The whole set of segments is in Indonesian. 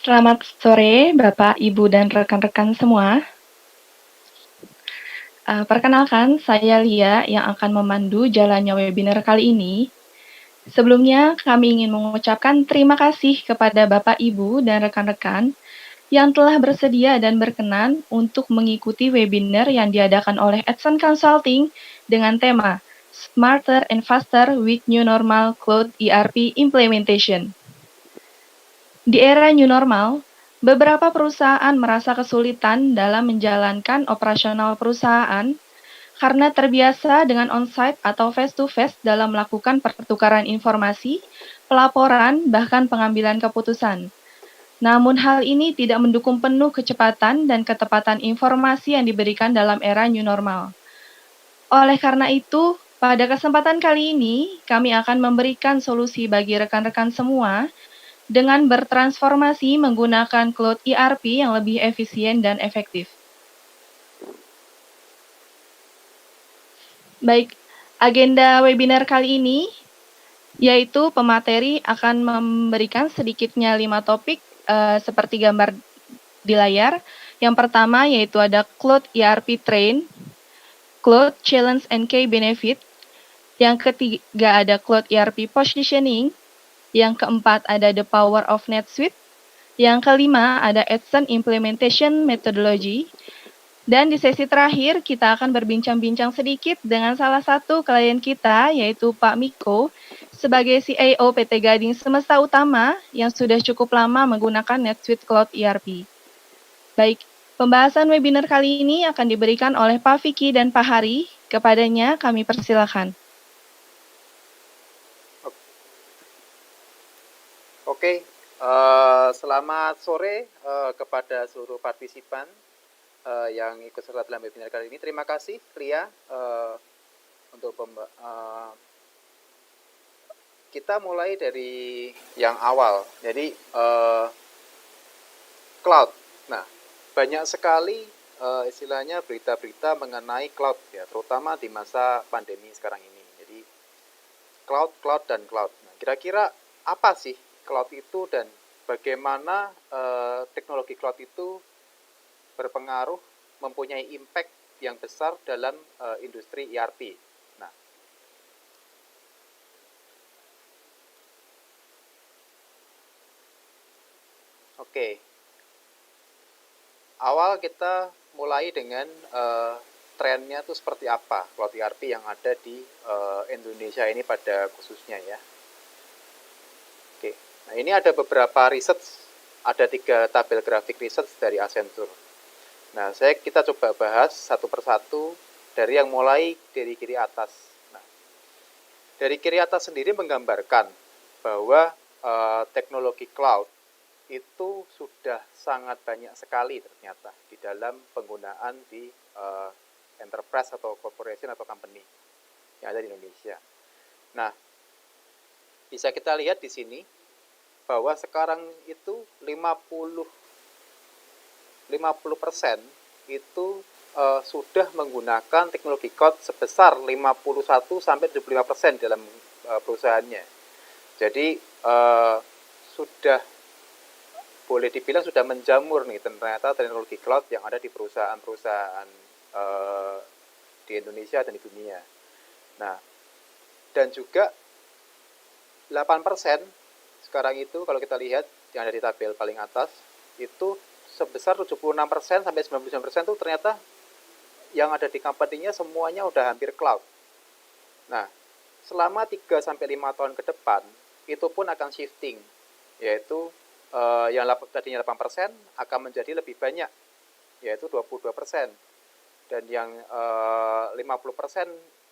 Selamat sore, Bapak, Ibu, dan rekan-rekan semua. Perkenalkan, saya Lia yang akan memandu jalannya webinar kali ini. Sebelumnya, kami ingin mengucapkan terima kasih kepada Bapak, Ibu, dan rekan-rekan yang telah bersedia dan berkenan untuk mengikuti webinar yang diadakan oleh Edson Consulting dengan tema Smarter and Faster with New Normal Cloud ERP Implementation. Di era new normal, beberapa perusahaan merasa kesulitan dalam menjalankan operasional perusahaan karena terbiasa dengan on-site atau face-to-face dalam melakukan pertukaran informasi, pelaporan, bahkan pengambilan keputusan. Namun hal ini tidak mendukung penuh kecepatan dan ketepatan informasi yang diberikan dalam era new normal. Oleh karena itu, pada kesempatan kali ini, kami akan memberikan solusi bagi rekan-rekan semua dengan bertransformasi menggunakan Cloud ERP yang lebih efisien dan efektif. Baik, agenda webinar kali ini yaitu pemateri akan memberikan sedikitnya 5 topik seperti gambar di layar. Yang pertama yaitu ada Cloud ERP Train, Cloud Challenge and Key Benefit. Yang ketiga ada Cloud ERP Positioning. Yang keempat ada The Power of NetSuite. Yang kelima ada Edson Implementation Methodology. Dan di sesi terakhir kita akan berbincang-bincang sedikit dengan salah satu klien kita yaitu Pak Miko sebagai CIO PT Gading Semesta Utama yang sudah cukup lama menggunakan NetSuite Cloud ERP. Baik, pembahasan webinar kali ini akan diberikan oleh Pak Vicky dan Pak Hari. Kepadanya kami persilakan. Oke, selamat sore kepada seluruh partisipan yang ikut serta dalam webinar kali ini. Terima kasih, Lia, untuk kita mulai dari yang awal. Jadi, cloud. Nah, banyak sekali istilahnya berita-berita mengenai cloud, ya, terutama di masa pandemi sekarang ini. Jadi, cloud, dan cloud. Nah, kira-kira apa sih cloud itu dan bagaimana teknologi cloud itu berpengaruh, mempunyai impact yang besar dalam industri ERP. Nah, oke. Awal kita mulai dengan trennya itu seperti apa cloud ERP yang ada di Indonesia ini pada khususnya, ya. Oke. Nah, ini ada beberapa riset, ada 3 tabel grafik riset dari Accenture. Nah, kita coba bahas satu persatu dari yang mulai dari kiri atas. Nah, dari kiri atas sendiri menggambarkan bahwa teknologi cloud itu sudah sangat banyak sekali ternyata di dalam penggunaan di enterprise atau corporation atau company yang ada di Indonesia. Nah, bisa kita lihat di sini bahwa sekarang itu 50% itu sudah menggunakan teknologi cloud sebesar 51-75% dalam perusahaannya. Jadi sudah boleh dibilang sudah menjamur nih ternyata teknologi cloud yang ada di perusahaan-perusahaan di Indonesia dan di dunia. Nah, dan juga 8% sekarang itu kalau kita lihat yang ada di tabel paling atas itu sebesar 76% sampai 99% itu ternyata yang ada di company-nya semuanya udah hampir cloud. Nah, selama 3 sampai 5 tahun ke depan itu pun akan shifting, yaitu yang tadinya 8% akan menjadi lebih banyak, yaitu 22%. Dan yang 50%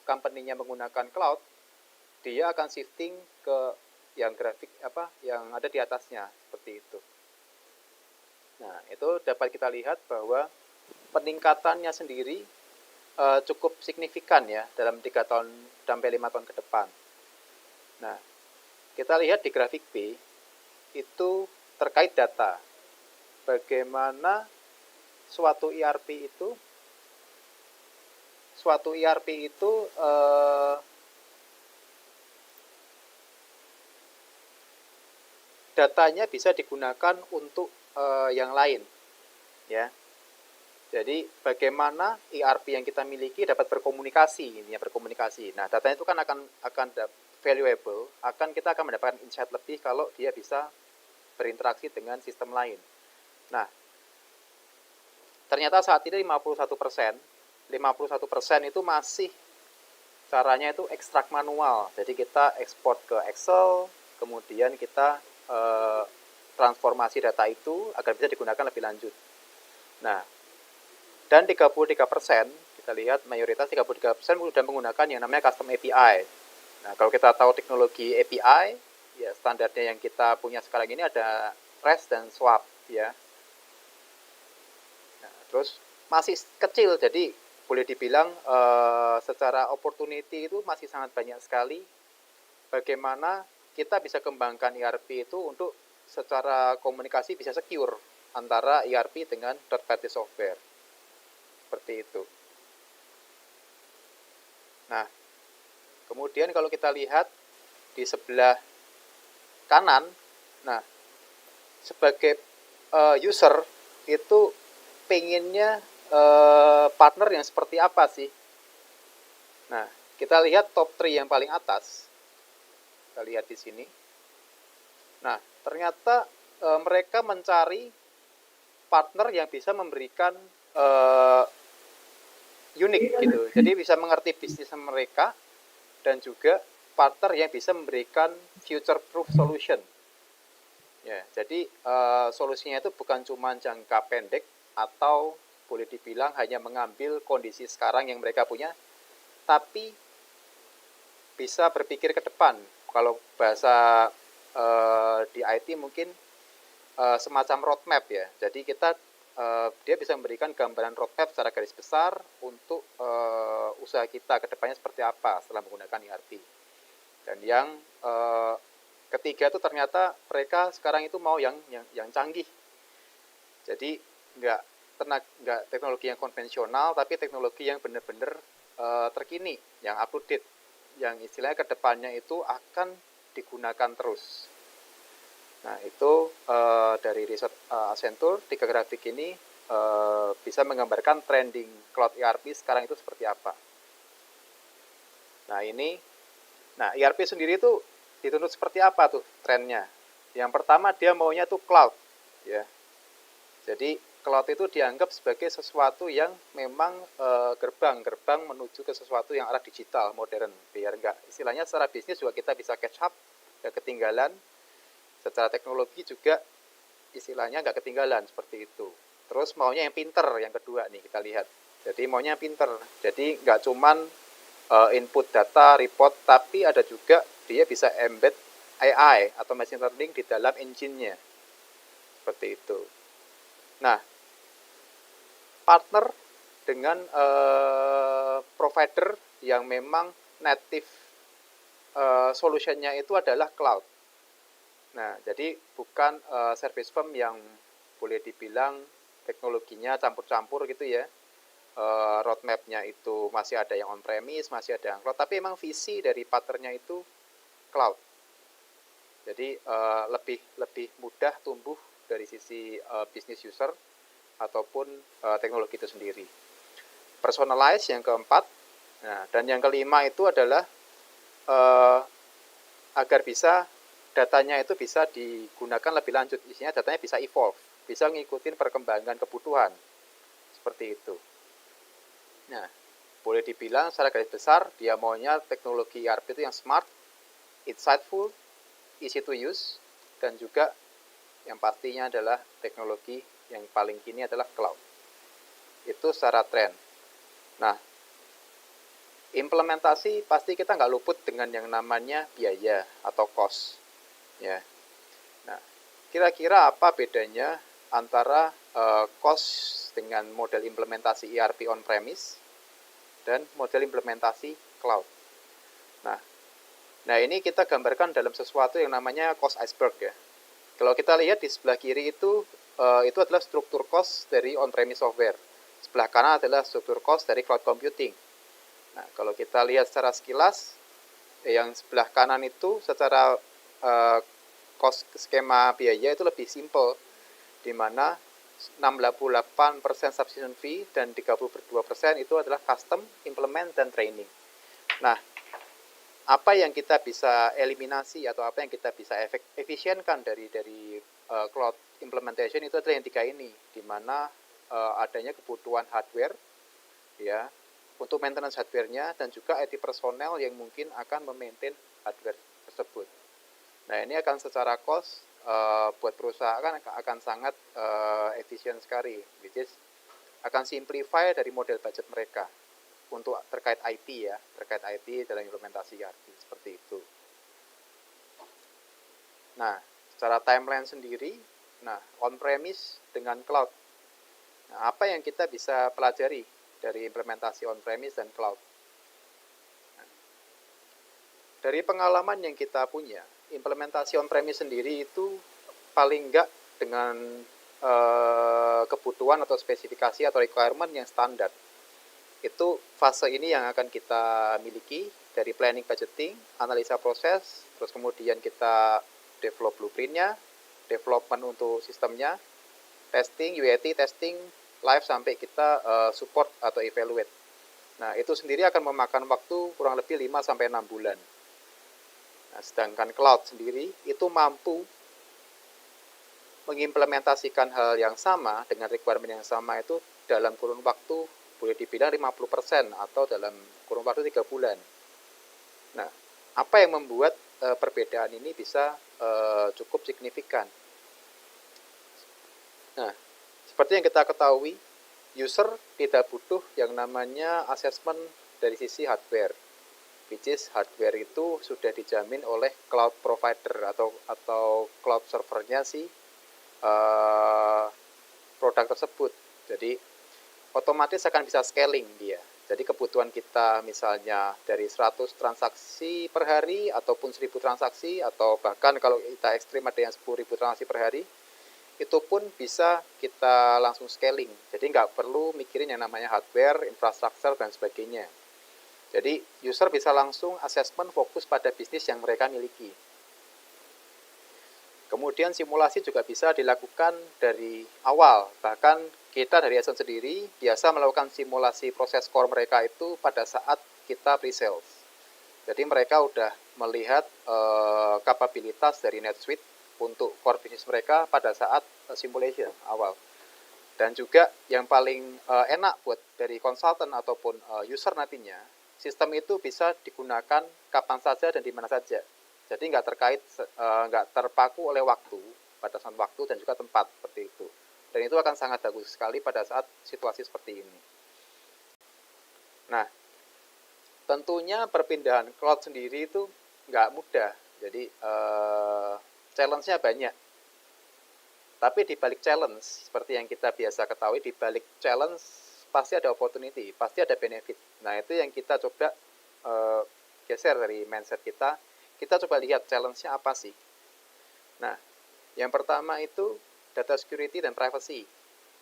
company-nya menggunakan cloud, dia akan shifting ke yang grafik yang ada di atasnya seperti itu. Nah, itu dapat kita lihat bahwa peningkatannya sendiri cukup signifikan ya dalam 3 tahun sampai 5 tahun ke depan. Nah, kita lihat di grafik B itu terkait data. Bagaimana suatu ERP itu datanya bisa digunakan untuk yang lain, ya. Jadi bagaimana ERP yang kita miliki dapat berkomunikasi, ini ya, berkomunikasi. Nah, datanya itu kan akan valuable, kita akan mendapatkan insight lebih kalau dia bisa berinteraksi dengan sistem lain. Nah, ternyata saat ini 51% itu masih caranya itu ekstrak manual. Jadi kita ekspor ke Excel, kemudian kita transformasi data itu agar bisa digunakan lebih lanjut. Nah, dan 33%, kita lihat mayoritas 33% sudah menggunakan yang namanya custom API. Nah, kalau kita tahu teknologi API, ya standarnya yang kita punya sekarang ini ada REST dan SWAP, ya. Nah, terus masih kecil, jadi boleh dibilang secara opportunity itu masih sangat banyak sekali. Bagaimana kita bisa kembangkan ERP itu untuk secara komunikasi bisa secure antara ERP dengan third party software. Seperti itu. Nah, kemudian kalau kita lihat di sebelah kanan, nah, sebagai user itu pengennya partner yang seperti apa sih? Nah, kita lihat top 3 yang paling atas. Kita lihat di sini. Nah, ternyata mereka mencari partner yang bisa memberikan unik gitu. Jadi bisa mengerti bisnis mereka dan juga partner yang bisa memberikan future proof solution. Ya, jadi solusinya itu bukan cuma jangka pendek atau boleh dibilang hanya mengambil kondisi sekarang yang mereka punya, tapi bisa berpikir ke depan. Kalau bahasa di IT mungkin semacam roadmap ya. Jadi dia bisa memberikan gambaran roadmap secara garis besar untuk usaha kita ke depannya seperti apa setelah menggunakan ERP. Dan yang ketiga itu ternyata mereka sekarang itu mau yang canggih. Jadi nggak teknologi yang konvensional, tapi teknologi yang benar-benar terkini, yang up to date, yang istilahnya ke depannya itu akan digunakan terus. Nah, itu dari riset Accenture, 3 grafik ini bisa menggambarkan trending cloud ERP sekarang itu seperti apa. Nah, ERP sendiri itu dituntut seperti apa tuh trennya. Yang pertama, dia maunya tuh cloud, ya. Jadi cloud itu dianggap sebagai sesuatu yang memang gerbang menuju ke sesuatu yang arah digital modern, biar enggak istilahnya secara bisnis juga kita bisa catch up, enggak ketinggalan. Secara teknologi juga istilahnya nggak ketinggalan seperti itu. Terus maunya yang pinter, yang kedua nih kita lihat. Jadi maunya yang pinter. Jadi nggak cuman input data, report, tapi ada juga dia bisa embed AI atau machine learning di dalam engine-nya. Seperti itu. Nah, partner dengan provider yang memang native solution-nya itu adalah cloud. Nah, jadi bukan service firm yang boleh dibilang teknologinya campur-campur gitu ya. Roadmap-nya itu masih ada yang on-premise, masih ada yang cloud, tapi memang visi dari partnernya itu cloud. Jadi lebih mudah tumbuh dari sisi business user ataupun teknologi itu sendiri. Personalize yang keempat, nah, dan yang kelima itu adalah agar bisa datanya itu bisa digunakan lebih lanjut, isinya datanya bisa evolve, bisa ngikutin perkembangan kebutuhan, seperti itu. Nah, boleh dibilang secara garis besar dia maunya teknologi ERP itu yang smart, insightful, easy to use, dan juga yang pastinya adalah teknologi yang paling kini adalah cloud. Itu secara tren. Nah, implementasi pasti kita nggak luput dengan yang namanya biaya atau cost. Ya. Nah, kira-kira apa bedanya antara cost dengan model implementasi ERP on-premise dan model implementasi cloud? Nah, ini kita gambarkan dalam sesuatu yang namanya cost iceberg ya. Kalau kita lihat di sebelah kiri itu adalah struktur cost dari on-premise software. Sebelah kanan adalah struktur cost dari cloud computing. Nah, kalau kita lihat secara sekilas, yang sebelah kanan itu secara cost skema biaya itu lebih simple. di mana 68% subscription fee dan 32% itu adalah custom, implement, dan training. Nah, apa yang kita bisa eliminasi atau apa yang kita bisa efisienkan dari cloud implementation itu adalah yang tiga ini, di mana adanya kebutuhan hardware, ya, untuk maintenance hardware-nya, dan juga IT personel yang mungkin akan memaintain hardware tersebut. Nah, ini akan secara cost buat perusahaan akan sangat efisien sekali, which is akan simplify dari model budget mereka untuk terkait IT, ya, terkait IT dalam implementasi ERP seperti itu. Nah, secara timeline sendiri, nah, on-premise dengan cloud. Nah, apa yang kita bisa pelajari dari implementasi on-premise dan cloud? Nah, dari pengalaman yang kita punya, implementasi on-premise sendiri itu paling enggak dengan kebutuhan atau spesifikasi atau requirement yang standar. Itu fase ini yang akan kita miliki dari planning, budgeting, analisa proses, terus kemudian kita develop blueprint-nya, development untuk sistemnya, testing, UAT, testing, live sampai kita support atau evaluate. Nah, itu sendiri akan memakan waktu kurang lebih 5-6 bulan. Nah, sedangkan cloud sendiri itu mampu mengimplementasikan hal yang sama dengan requirement yang sama itu dalam kurun waktu boleh dibilang 50% atau dalam kurun waktu 3 bulan. Nah, apa yang membuat perbedaan ini bisa cukup signifikan? Nah, seperti yang kita ketahui, user tidak butuh yang namanya assessment dari sisi hardware, which is hardware itu sudah dijamin oleh cloud provider atau cloud servernya si produk tersebut. Jadi otomatis akan bisa scaling dia. Jadi kebutuhan kita misalnya dari 100 transaksi per hari ataupun 1000 transaksi, atau bahkan kalau kita ekstrim ada yang 10.000 transaksi per hari, itu pun bisa kita langsung scaling. Jadi nggak perlu mikirin yang namanya hardware, infrastruktur, dan sebagainya. Jadi user bisa langsung assessment fokus pada bisnis yang mereka miliki. Kemudian simulasi juga bisa dilakukan dari awal. Bahkan kita dari Ason sendiri biasa melakukan simulasi proses core mereka itu pada saat kita pre-sales. Jadi mereka udah melihat kapabilitas dari NetSuite untuk core bisnis mereka pada saat simulation awal. Dan juga yang paling enak buat dari konsultan ataupun user nantinya, sistem itu bisa digunakan kapan saja dan di mana saja. Jadi nggak terpaku oleh waktu, batasan waktu dan juga tempat seperti itu. Dan itu akan sangat bagus sekali pada saat situasi seperti ini. Nah, tentunya perpindahan cloud sendiri itu nggak mudah. Jadi challenge-nya banyak. Tapi di balik challenge, seperti yang kita biasa ketahui, di balik challenge pasti ada opportunity, pasti ada benefit. Nah, itu yang kita coba geser dari mindset kita. Kita coba lihat challenge-nya apa sih. Nah, yang pertama itu data security dan privacy,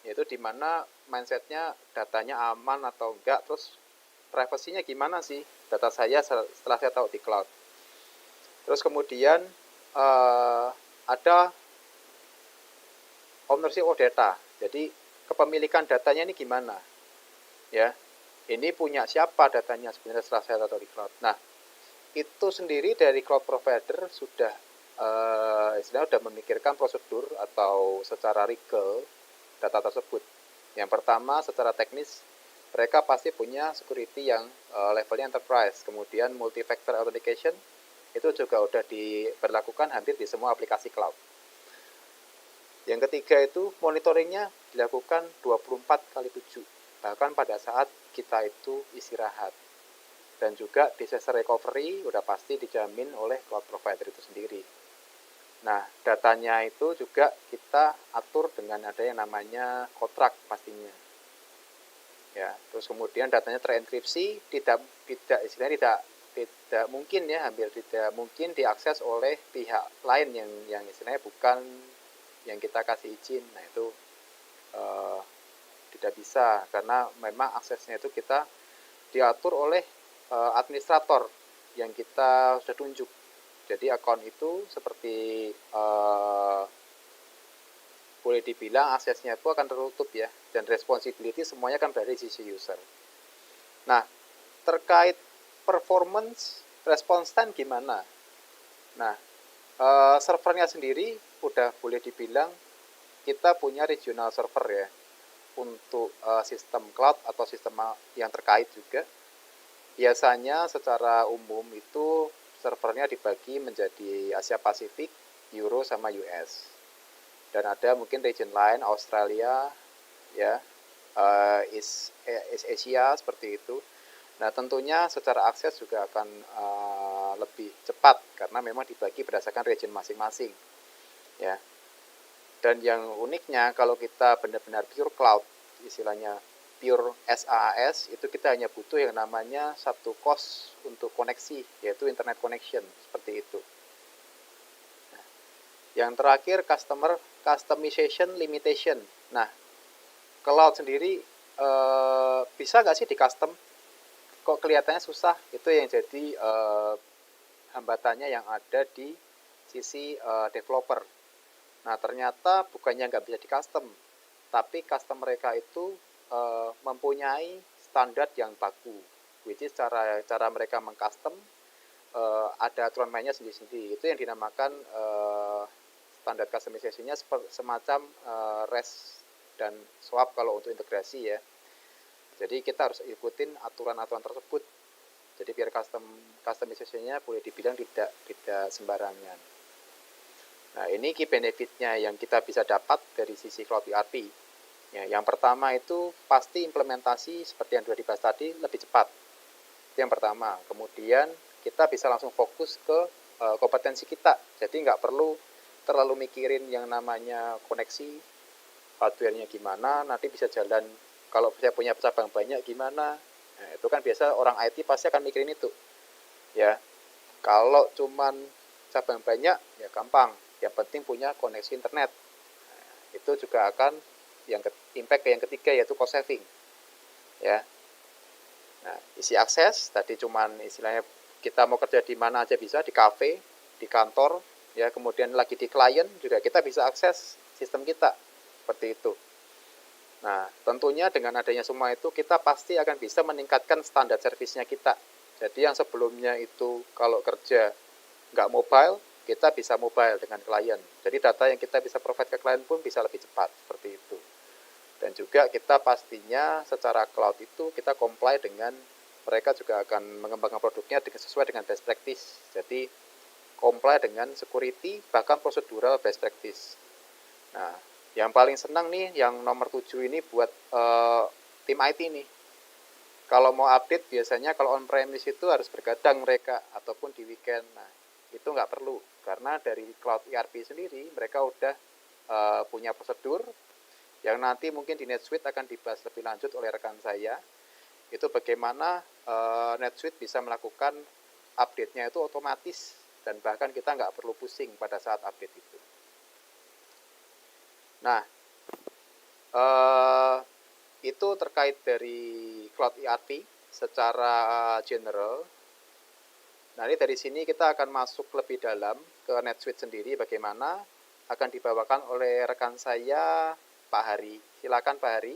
yaitu di mana mindset-nya datanya aman atau enggak, terus privacy-nya gimana sih data saya setelah saya tahu di cloud. Terus kemudian ada ownership of data, jadi kepemilikan datanya ini gimana, ya, ini punya siapa datanya sebenarnya setelah saya tahu di cloud. Nah, itu sendiri dari cloud provider sudah istilahnya sudah memikirkan prosedur atau secara legal data tersebut. Yang pertama, secara teknis mereka pasti punya security yang levelnya enterprise. Kemudian multi-factor authentication itu juga sudah diberlakukan hampir di semua aplikasi cloud. Yang ketiga itu monitoringnya dilakukan 24/7, bahkan pada saat kita itu istirahat. Dan juga disaster recovery udah pasti dijamin oleh cloud provider itu sendiri. Nah, datanya itu juga kita atur dengan ada yang namanya kontrak pastinya. Ya, terus kemudian datanya terenkripsi, tidak mungkin, ya, hampir tidak mungkin diakses oleh pihak lain yang istilahnya bukan yang kita kasih izin. Nah, itu tidak bisa, karena memang aksesnya itu kita diatur oleh administrator yang kita sudah tunjuk. Jadi akun itu seperti boleh dibilang aksesnya itu akan tertutup ya, dan responsibility semuanya kan berada di sisi user. Nah, terkait performance response time gimana? Nah, servernya sendiri udah boleh dibilang kita punya regional server ya, untuk sistem cloud atau sistem yang terkait juga. Biasanya secara umum itu servernya dibagi menjadi Asia Pasifik, Euro sama US. Dan ada mungkin region lain Australia ya, East Asia seperti itu. Nah, tentunya secara akses juga akan lebih cepat karena memang dibagi berdasarkan region masing-masing ya. Dan yang uniknya kalau kita benar-benar pure cloud, istilahnya pure SaaS, itu kita hanya butuh yang namanya satu cost untuk koneksi, yaitu internet connection, seperti itu. Nah, yang terakhir customer customization limitation. Nah, cloud sendiri bisa nggak sih di custom? Kok kelihatannya susah? Itu yang jadi hambatannya yang ada di sisi developer. Nah, ternyata bukannya nggak bisa di custom, tapi custom mereka itu mempunyai standar yang baku, which is cara mereka mengcustom ada aturan mainnya sendiri-sendiri. Itu yang dinamakan standar customization-nya semacam REST dan SWAP kalau untuk integrasi ya. Jadi kita harus ikutin aturan-aturan tersebut. Jadi biar customization-nya boleh dibilang tidak sembarangan. Nah, ini key benefit-nya yang kita bisa dapat dari sisi Cloud ERP. Ya, yang pertama itu pasti implementasi seperti yang sudah dibahas tadi lebih cepat. Itu yang pertama. Kemudian kita bisa langsung fokus ke kompetensi kita. Jadi nggak perlu terlalu mikirin yang namanya koneksi, hardware-nya gimana, nanti bisa jalan kalau saya punya cabang banyak gimana. Nah, itu kan biasa orang IT pasti akan mikirin itu. Ya. Kalau cuman cabang banyak ya gampang. Yang penting punya koneksi internet. Nah, itu juga akan impact yang ketiga yaitu cost saving. Ya. Nah, isi akses tadi cuman istilahnya kita mau kerja di mana aja bisa, di cafe, di kantor, ya, kemudian lagi di klien juga kita bisa akses sistem kita. Seperti itu. Nah, tentunya dengan adanya semua itu kita pasti akan bisa meningkatkan standar servisnya kita. Jadi yang sebelumnya itu kalau kerja nggak mobile, kita bisa mobile dengan klien. Jadi data yang kita bisa provide ke klien pun bisa lebih cepat, seperti itu. Dan juga kita pastinya secara cloud itu kita comply dengan mereka juga akan mengembangkan produknya sesuai dengan best practice. Jadi comply dengan security bahkan prosedural best practice. Nah, yang paling senang nih yang nomor 7 ini buat tim IT nih. Kalau mau update biasanya kalau on premise itu harus bergadang mereka ataupun di weekend. Nah, itu nggak perlu karena dari Cloud ERP sendiri mereka udah punya prosedur yang nanti mungkin di NetSuite akan dibahas lebih lanjut oleh rekan saya. Itu bagaimana NetSuite bisa melakukan update-nya itu otomatis dan bahkan kita nggak perlu pusing pada saat update itu. Nah, itu terkait dari Cloud ERP secara general. Nah, ini dari sini kita akan masuk lebih dalam ke NetSuite sendiri bagaimana akan dibawakan oleh rekan saya Pak Hari. Silakan Pak Hari.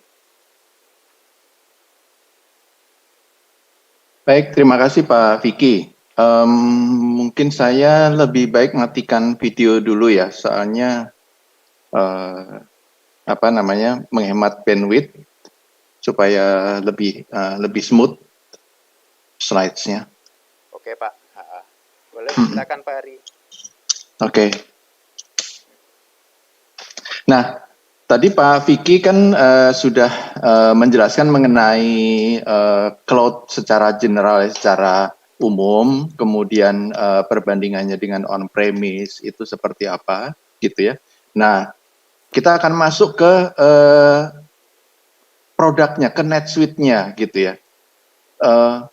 Baik, terima kasih Pak Vicky. Mungkin saya lebih baik matikan video dulu ya, soalnya menghemat bandwidth supaya lebih smooth slides-nya. Oke Pak, boleh silakan Pak Hari. Oke. Nah, tadi Pak Vicky kan sudah menjelaskan mengenai cloud secara general, secara umum, kemudian perbandingannya dengan on-premise itu seperti apa, gitu ya. Nah, kita akan masuk ke produknya, ke NetSuite-nya, gitu ya.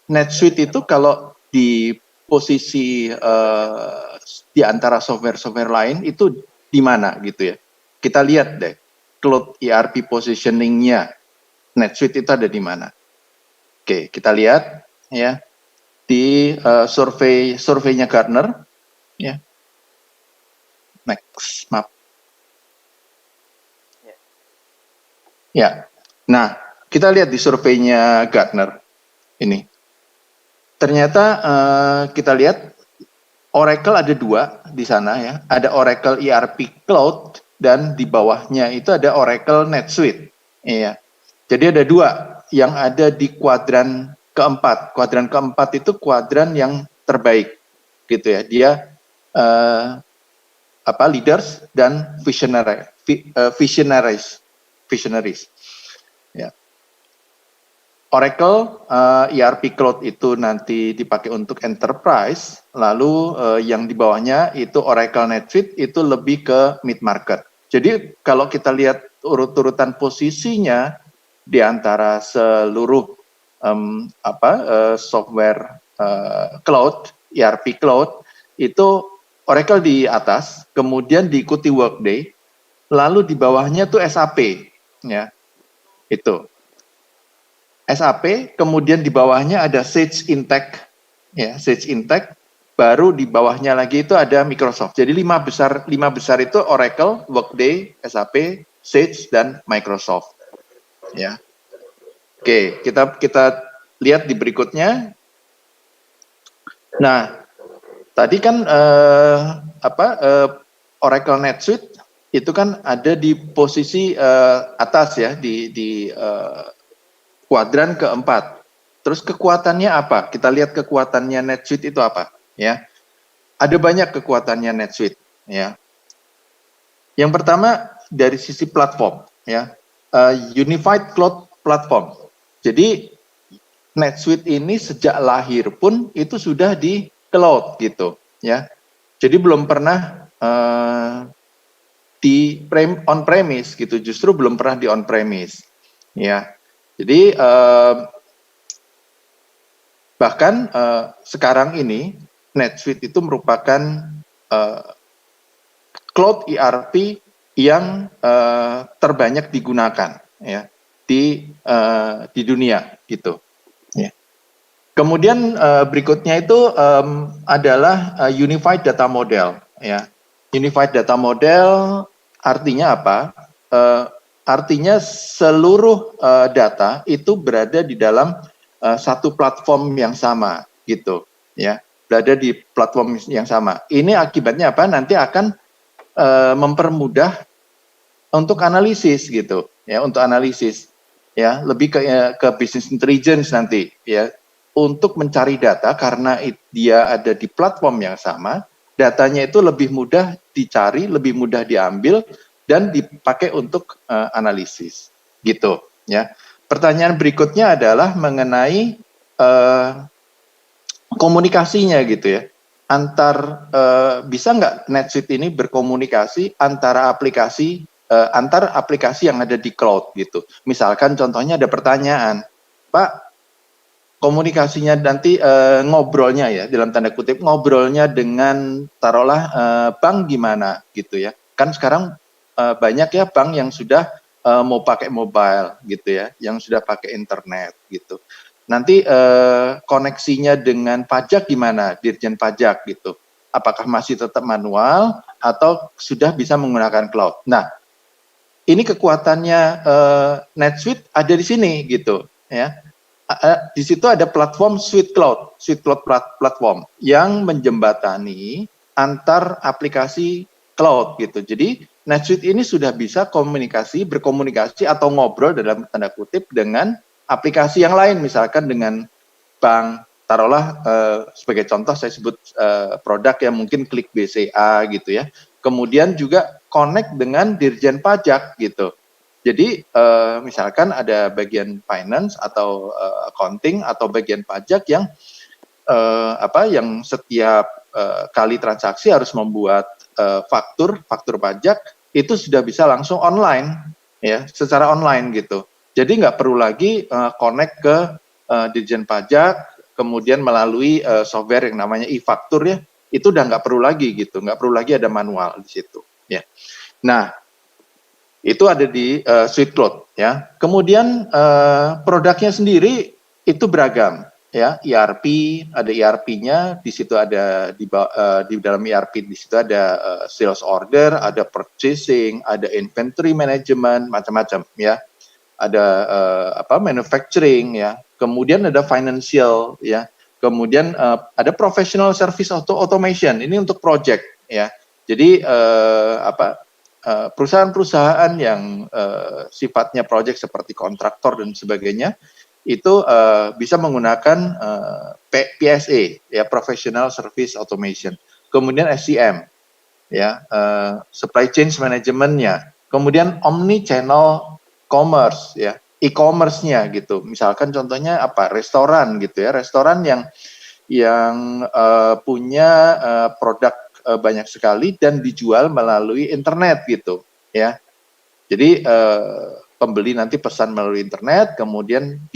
NetSuite itu kalau di posisi di antara software-software lain itu di mana, gitu ya. Kita lihat deh. Cloud ERP positioning-nya NetSuite itu ada di mana? Oke, kita lihat ya di surveinya Gartner ya. Next map. Ya. Nah, kita lihat di surveinya Gartner ini. Ternyata kita lihat Oracle ada 2 di sana ya. Ada Oracle ERP Cloud dan di bawahnya itu ada Oracle NetSuite. Iya. Jadi ada 2 yang ada di kuadran keempat. Kuadran keempat itu kuadran yang terbaik, gitu ya. Dia leaders dan visionaries. Ya. Oracle ERP Cloud itu nanti dipakai untuk enterprise, lalu yang di bawahnya itu Oracle NetSuite itu lebih ke mid market. Jadi kalau kita lihat urut-urutan posisinya di antara seluruh software cloud, ERP Cloud itu Oracle di atas, kemudian diikuti Workday, lalu di bawahnya tuh SAP, ya itu. SAP, kemudian di bawahnya ada Sage Intacct, ya Sage Intacct, baru di bawahnya lagi itu ada Microsoft. Jadi 5 besar itu Oracle, Workday, SAP, Sage dan Microsoft. Ya, oke, kita lihat di berikutnya. Nah, tadi kan Oracle NetSuite itu kan ada di posisi atas ya di kuadran keempat. Terus kekuatannya apa? Kita lihat kekuatannya NetSuite itu apa, ya. Ada banyak kekuatannya NetSuite, ya. Yang pertama dari sisi platform, ya. Unified Cloud Platform. Jadi NetSuite ini sejak lahir pun itu sudah di cloud gitu, ya. Jadi belum pernah di on premise gitu, justru belum pernah di on premise, ya. Jadi bahkan sekarang ini NetSuite itu merupakan cloud ERP yang terbanyak digunakan ya di dunia gitu. Ya. Kemudian berikutnya itu adalah Unified Data Model. Ya. Unified Data Model artinya apa? Artinya seluruh data itu berada di dalam satu platform yang sama gitu ya, berada di platform yang sama. Ini akibatnya apa? Nanti akan mempermudah untuk analisis gitu ya, untuk analisis ya, lebih ke business intelligence nanti ya, untuk mencari data karena dia ada di platform yang sama, datanya itu lebih mudah dicari, lebih mudah diambil dan dipakai untuk analisis gitu ya. Pertanyaan berikutnya adalah mengenai komunikasinya gitu ya, bisa nggak NetSuite ini berkomunikasi antara aplikasi yang ada di cloud gitu. Misalkan contohnya ada pertanyaan, Pak, komunikasinya nanti ngobrolnya ya, dalam tanda kutip ngobrolnya dengan taruhlah bank gimana gitu ya. Kan sekarang banyak ya bank yang sudah mau pakai mobile gitu ya, yang sudah pakai internet gitu. Nanti koneksinya dengan pajak gimana, Dirjen Pajak gitu. Apakah masih tetap manual atau sudah bisa menggunakan cloud. Nah, ini kekuatannya NetSuite ada di sini gitu ya. Di situ ada platform Suite Cloud platform yang menjembatani antar aplikasi cloud gitu. Jadi NetSuite ini sudah bisa berkomunikasi atau ngobrol dalam tanda kutip dengan aplikasi yang lain, misalkan dengan bank. Taruhlah sebagai contoh saya sebut produk yang mungkin Klik BCA gitu ya. Kemudian juga connect dengan Dirjen Pajak gitu. Jadi misalkan ada bagian finance atau accounting atau bagian pajak yang yang setiap kali transaksi harus membuat faktur pajak, itu sudah bisa langsung online ya, secara online gitu. Jadi nggak perlu lagi connect ke Dirjen Pajak kemudian melalui software yang namanya e-faktur ya, itu udah nggak perlu lagi gitu, nggak perlu lagi ada manual di situ ya. Nah, itu ada di Suite Cloud ya. Kemudian produknya sendiri itu beragam ya. ERP, ada ERP-nya, di situ ada di dalam ERP di situ ada sales order, ada purchasing, ada inventory management, macam-macam ya. ada manufacturing ya, kemudian ada financial ya, kemudian ada professional service automation, ini untuk project ya. Jadi perusahaan-perusahaan yang sifatnya project seperti kontraktor dan sebagainya itu bisa menggunakan PSA ya, professional service automation, kemudian SCM ya, supply chain manajemennya, kemudian omni channel commerce ya, e-commerce-nya gitu. Misalkan contohnya apa, restoran gitu ya, restoran yang punya produk banyak sekali dan dijual melalui internet gitu ya. Jadi pembeli nanti pesan melalui internet, kemudian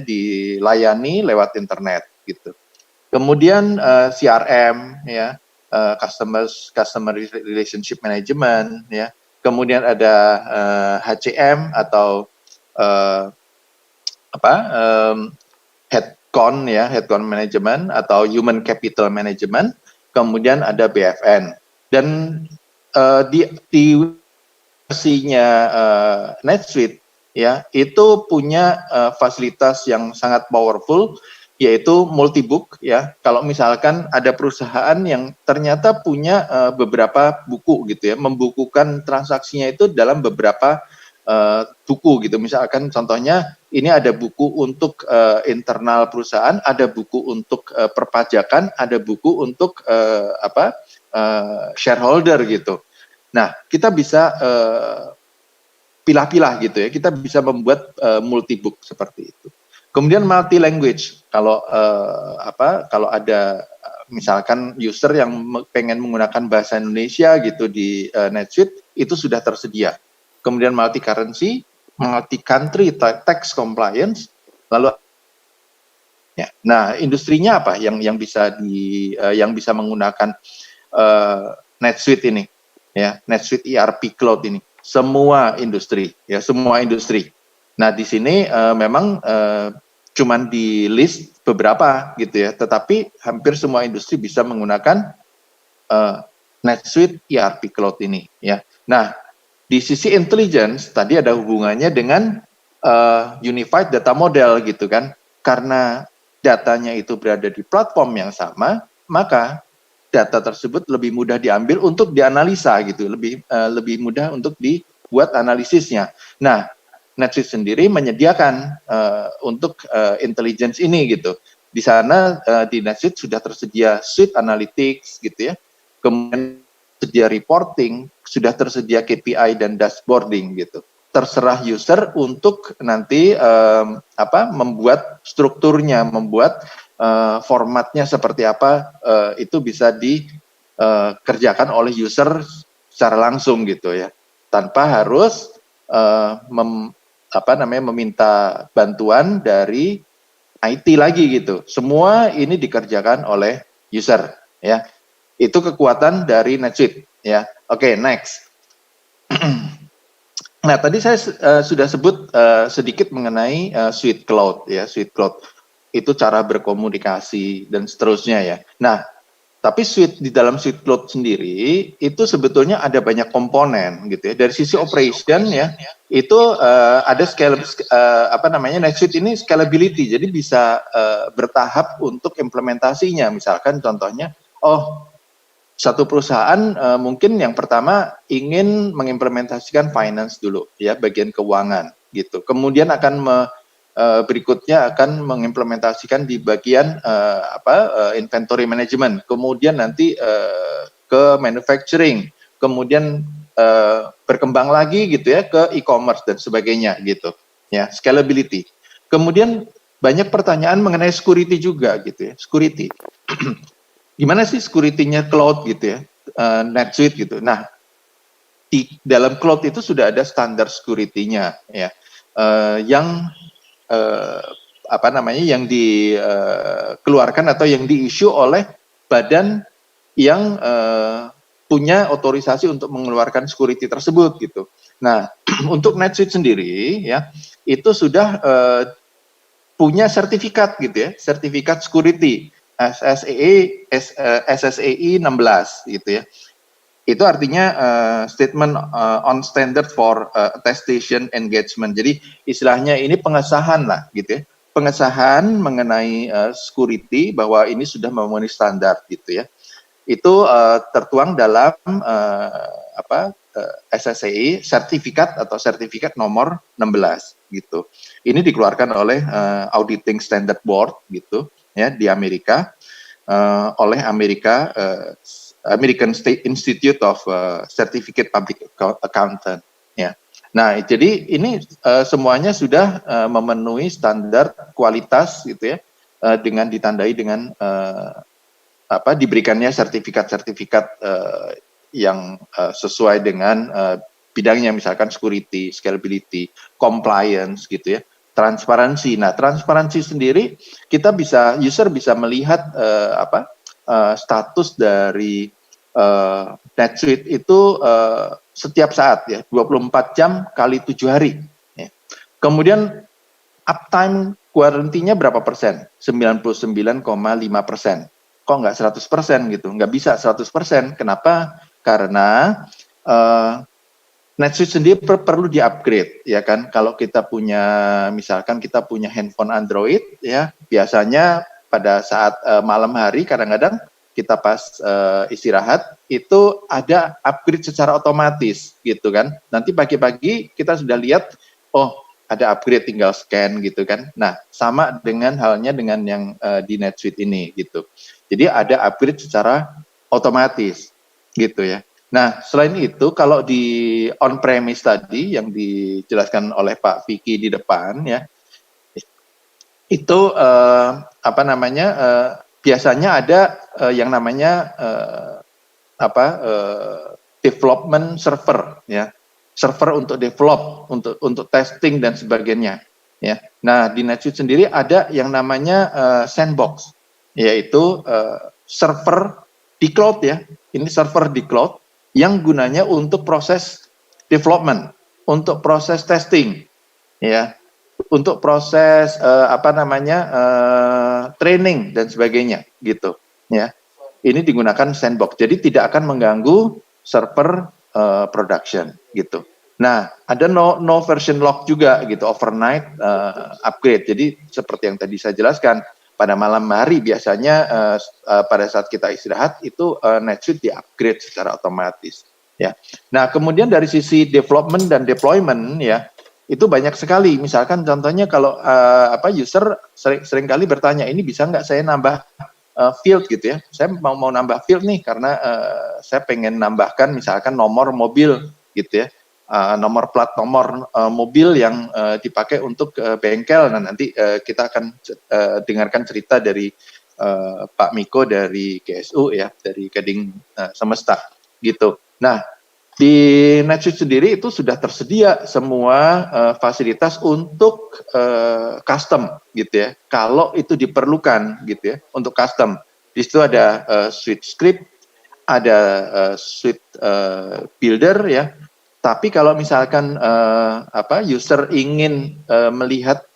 dilayani lewat internet gitu. Kemudian CRM ya, customer relationship management ya. Kemudian ada HCM atau headcount ya, headcount management atau human capital management. Kemudian ada BFN. Dan di versinya NetSuite ya, itu punya fasilitas yang sangat powerful, yaitu multibook ya. Kalau misalkan ada perusahaan yang ternyata punya beberapa buku gitu ya, membukukan transaksinya itu dalam beberapa buku gitu. Misalkan contohnya ini ada buku untuk internal perusahaan, ada buku untuk perpajakan, ada buku untuk shareholder gitu. Nah, kita bisa pilah-pilah gitu ya. Kita bisa membuat multibook seperti itu. Kemudian multi language. Kalau ada misalkan user yang pengen menggunakan bahasa Indonesia gitu di NetSuite, itu sudah tersedia. Kemudian multi currency, multi country tax compliance, lalu ya. Nah, industrinya apa yang bisa menggunakan NetSuite ini? Ya, NetSuite ERP Cloud ini, semua industri ya, semua industri. Nah, di sini memang cuman di list beberapa gitu ya, tetapi hampir semua industri bisa menggunakan NetSuite ERP Cloud ini ya. Nah, di sisi intelligence tadi ada hubungannya dengan unified data model gitu kan, karena datanya itu berada di platform yang sama, maka data tersebut lebih mudah diambil untuk dianalisa gitu, lebih mudah untuk dibuat analisisnya. Nah, NetSuite sendiri menyediakan untuk intelligence ini gitu. Di sana di NetSuite sudah tersedia suite analytics gitu ya, kemudian tersedia reporting, sudah tersedia KPI dan dashboarding gitu. Terserah user untuk nanti membuat strukturnya, membuat formatnya seperti apa, itu bisa dikerjakan oleh user secara langsung gitu ya, tanpa harus meminta bantuan dari IT lagi gitu. Semua ini dikerjakan oleh user ya. Itu kekuatan dari NetSuite ya. Oke, next. Nah, tadi saya sudah sebut sedikit mengenai Suite Cloud ya, Suite Cloud. Itu cara berkomunikasi dan seterusnya ya. Nah, tapi di dalam Suite Cloud sendiri itu sebetulnya ada banyak komponen gitu ya. Dari sisi operation ya, itu ada NetSuite ini scalability. Jadi bisa bertahap untuk implementasinya. Misalkan contohnya, satu perusahaan mungkin yang pertama ingin mengimplementasikan finance dulu ya, bagian keuangan gitu. Kemudian akan berikutnya akan mengimplementasikan di bagian inventory management, kemudian nanti ke manufacturing, kemudian berkembang lagi gitu ya ke e-commerce dan sebagainya gitu ya, scalability. Kemudian banyak pertanyaan mengenai security juga gitu ya, security. Gimana sih security-nya cloud gitu ya, NetSuite gitu. Nah, di dalam cloud itu sudah ada standar security-nya ya, yang yang dikeluarkan atau yang di-issue oleh badan yang punya otorisasi untuk mengeluarkan security tersebut gitu. Nah, untuk NetSuite sendiri ya, itu sudah punya sertifikat gitu ya, sertifikat security SSAI 16 gitu ya. Itu artinya statement on standard for attestation engagement. Jadi istilahnya ini pengesahan lah gitu ya. Pengesahan mengenai security bahwa ini sudah memenuhi standar gitu ya. Itu tertuang dalam SSCI sertifikat atau sertifikat nomor 16 gitu. Ini dikeluarkan oleh Auditing Standard Board gitu ya di Amerika, oleh American State Institute of Certificate Public Accountant ya. Nah, jadi ini semuanya sudah memenuhi standar kualitas gitu ya, dengan ditandai dengan diberikannya sertifikat-sertifikat yang sesuai dengan bidangnya, misalkan security, scalability, compliance gitu ya, transparansi. Nah, transparansi sendiri user bisa melihat status dari NetSuite itu setiap saat ya, 24 jam kali 7 hari. Ya. Kemudian uptime guarantee-nya berapa persen? 99,5%. Kok nggak 100% gitu? Nggak bisa 100%. Kenapa? Karena NetSuite sendiri perlu di-upgrade, ya kan? Kalau kita misalkan kita punya handphone Android, ya biasanya pada saat malam hari kadang-kadang kita pas istirahat itu ada upgrade secara otomatis gitu kan. Nanti pagi-pagi kita sudah lihat, oh ada upgrade tinggal scan gitu kan. Nah sama halnya dengan yang di NetSuite ini gitu. Jadi ada upgrade secara otomatis gitu ya. Nah selain itu kalau di on-premise tadi yang dijelaskan oleh Pak Vicky di depan ya, itu biasanya ada yang namanya development server ya, server untuk develop, untuk testing dan sebagainya ya. Nah di NetSuite sendiri ada yang namanya sandbox, yaitu server di cloud ya. Ini server di cloud yang gunanya untuk proses development, untuk proses testing ya, untuk proses training dan sebagainya gitu ya. Ini digunakan sandbox, jadi tidak akan mengganggu server production gitu. Nah ada no version lock juga gitu, overnight upgrade. Jadi seperti yang tadi saya jelaskan, pada malam hari biasanya pada saat kita istirahat itu NetSuite di upgrade secara otomatis ya. Nah kemudian dari sisi development dan deployment ya, itu banyak sekali. Misalkan contohnya kalau user sering kali bertanya, ini bisa nggak saya nambah field gitu ya, saya mau nambah field nih karena saya pengen nambahkan misalkan nomor mobil gitu ya, nomor plat nomor mobil yang dipakai untuk bengkel. Nah nanti kita akan dengarkan cerita dari Pak Miko dari GSU ya, dari Gading Semesta gitu. Nah di NetSuite sendiri itu sudah tersedia semua fasilitas untuk custom gitu ya, kalau itu diperlukan gitu ya, untuk custom. Di situ ada suite script, ada suite builder ya. Tapi kalau misalkan user ingin melihat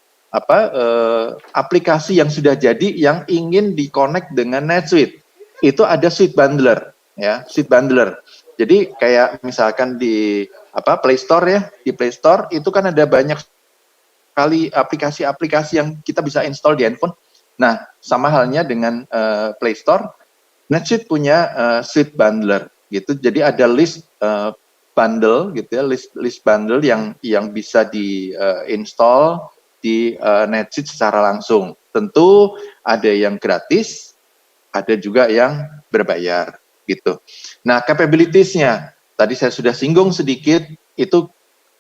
aplikasi yang sudah jadi yang ingin di-connect dengan NetSuite, itu ada suite bundler ya, suite bundler. Jadi kayak misalkan di Play Store ya, di Play Store itu kan ada banyak sekali aplikasi-aplikasi yang kita bisa install di handphone. Nah, sama halnya dengan Play Store, NetSuite punya suite bundler gitu. Jadi ada list bundle gitu ya, list bundle yang bisa di-install di NetSuite secara langsung. Tentu ada yang gratis, ada juga yang berbayar gitu. Nah, capabilities-nya tadi saya sudah singgung sedikit, itu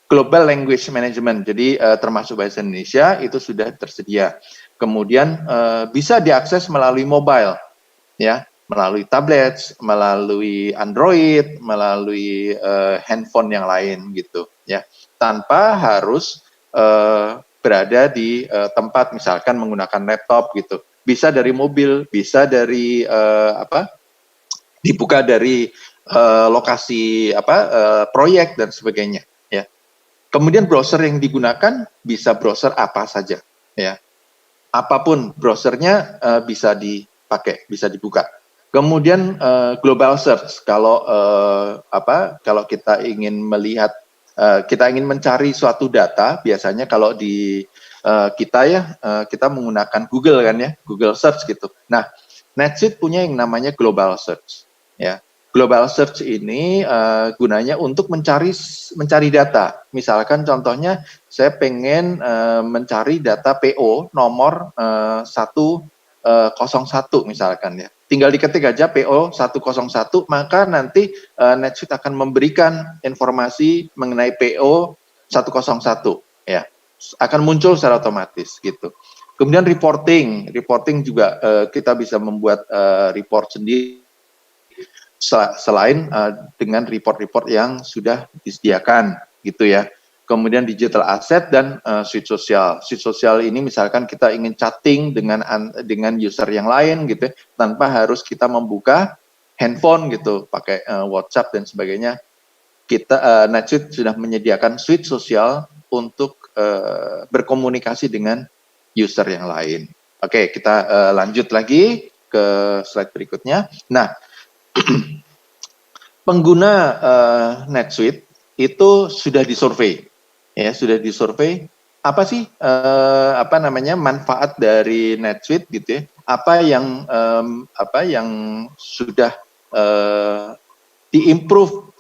global language management. Jadi termasuk bahasa Indonesia itu sudah tersedia. Kemudian bisa diakses melalui mobile ya, melalui tablet, melalui Android, melalui handphone yang lain gitu ya. Tanpa harus berada di tempat, misalkan menggunakan laptop gitu. Bisa dari mobil, bisa dari dibuka dari lokasi proyek dan sebagainya ya. Kemudian browser yang digunakan bisa browser apa saja ya. Apapun browsernya bisa dipakai, bisa dibuka Kemudian global search, kalau kalau kita ingin melihat, kita ingin mencari suatu data, biasanya kalau di kita menggunakan Google kan ya, Google Search gitu. Nah, NetSuite punya yang namanya global search, ya. Global search ini gunanya untuk mencari data. Misalkan contohnya saya pengen mencari data PO nomor 101 misalkan ya. Tinggal diketik aja PO 101, maka nanti NetSuite akan memberikan informasi mengenai PO 101 ya. Akan muncul secara otomatis gitu. Kemudian reporting juga kita bisa membuat report sendiri selain dengan report-report yang sudah disediakan gitu ya. Kemudian digital asset dan suite sosial. Suite sosial ini misalkan kita ingin chatting dengan user yang lain gitu, tanpa harus kita membuka handphone gitu, pakai WhatsApp dan sebagainya. Kita NetSuite sudah menyediakan suite sosial untuk berkomunikasi dengan user yang lain. Oke, kita lanjut lagi ke slide berikutnya. Nah, pengguna NetSuite itu sudah disurvei. Ya, sudah disurvei apa sih manfaat dari NetSuite gitu ya? Apa yang sudah diimprove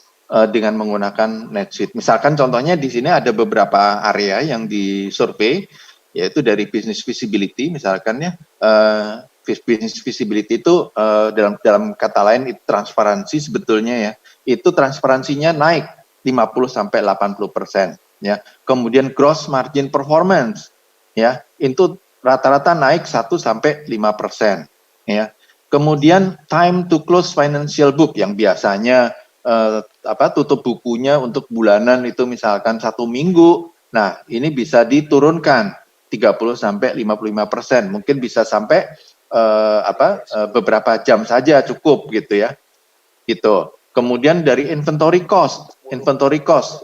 dengan menggunakan NetSuite. Misalkan contohnya di sini ada beberapa area yang disurvei, yaitu dari business visibility misalkan ya. Business visibility itu dalam kata lain itu transparansi sebetulnya ya. Itu transparansinya naik 50-80%. Ya, kemudian gross margin performance, ya, itu rata-rata naik 1-5%, ya. Kemudian time to close financial book yang biasanya tutup bukunya untuk bulanan itu misalkan 1 minggu, nah ini bisa diturunkan 30-55%, mungkin bisa sampai beberapa jam saja cukup gitu ya, gitu. Kemudian dari inventory cost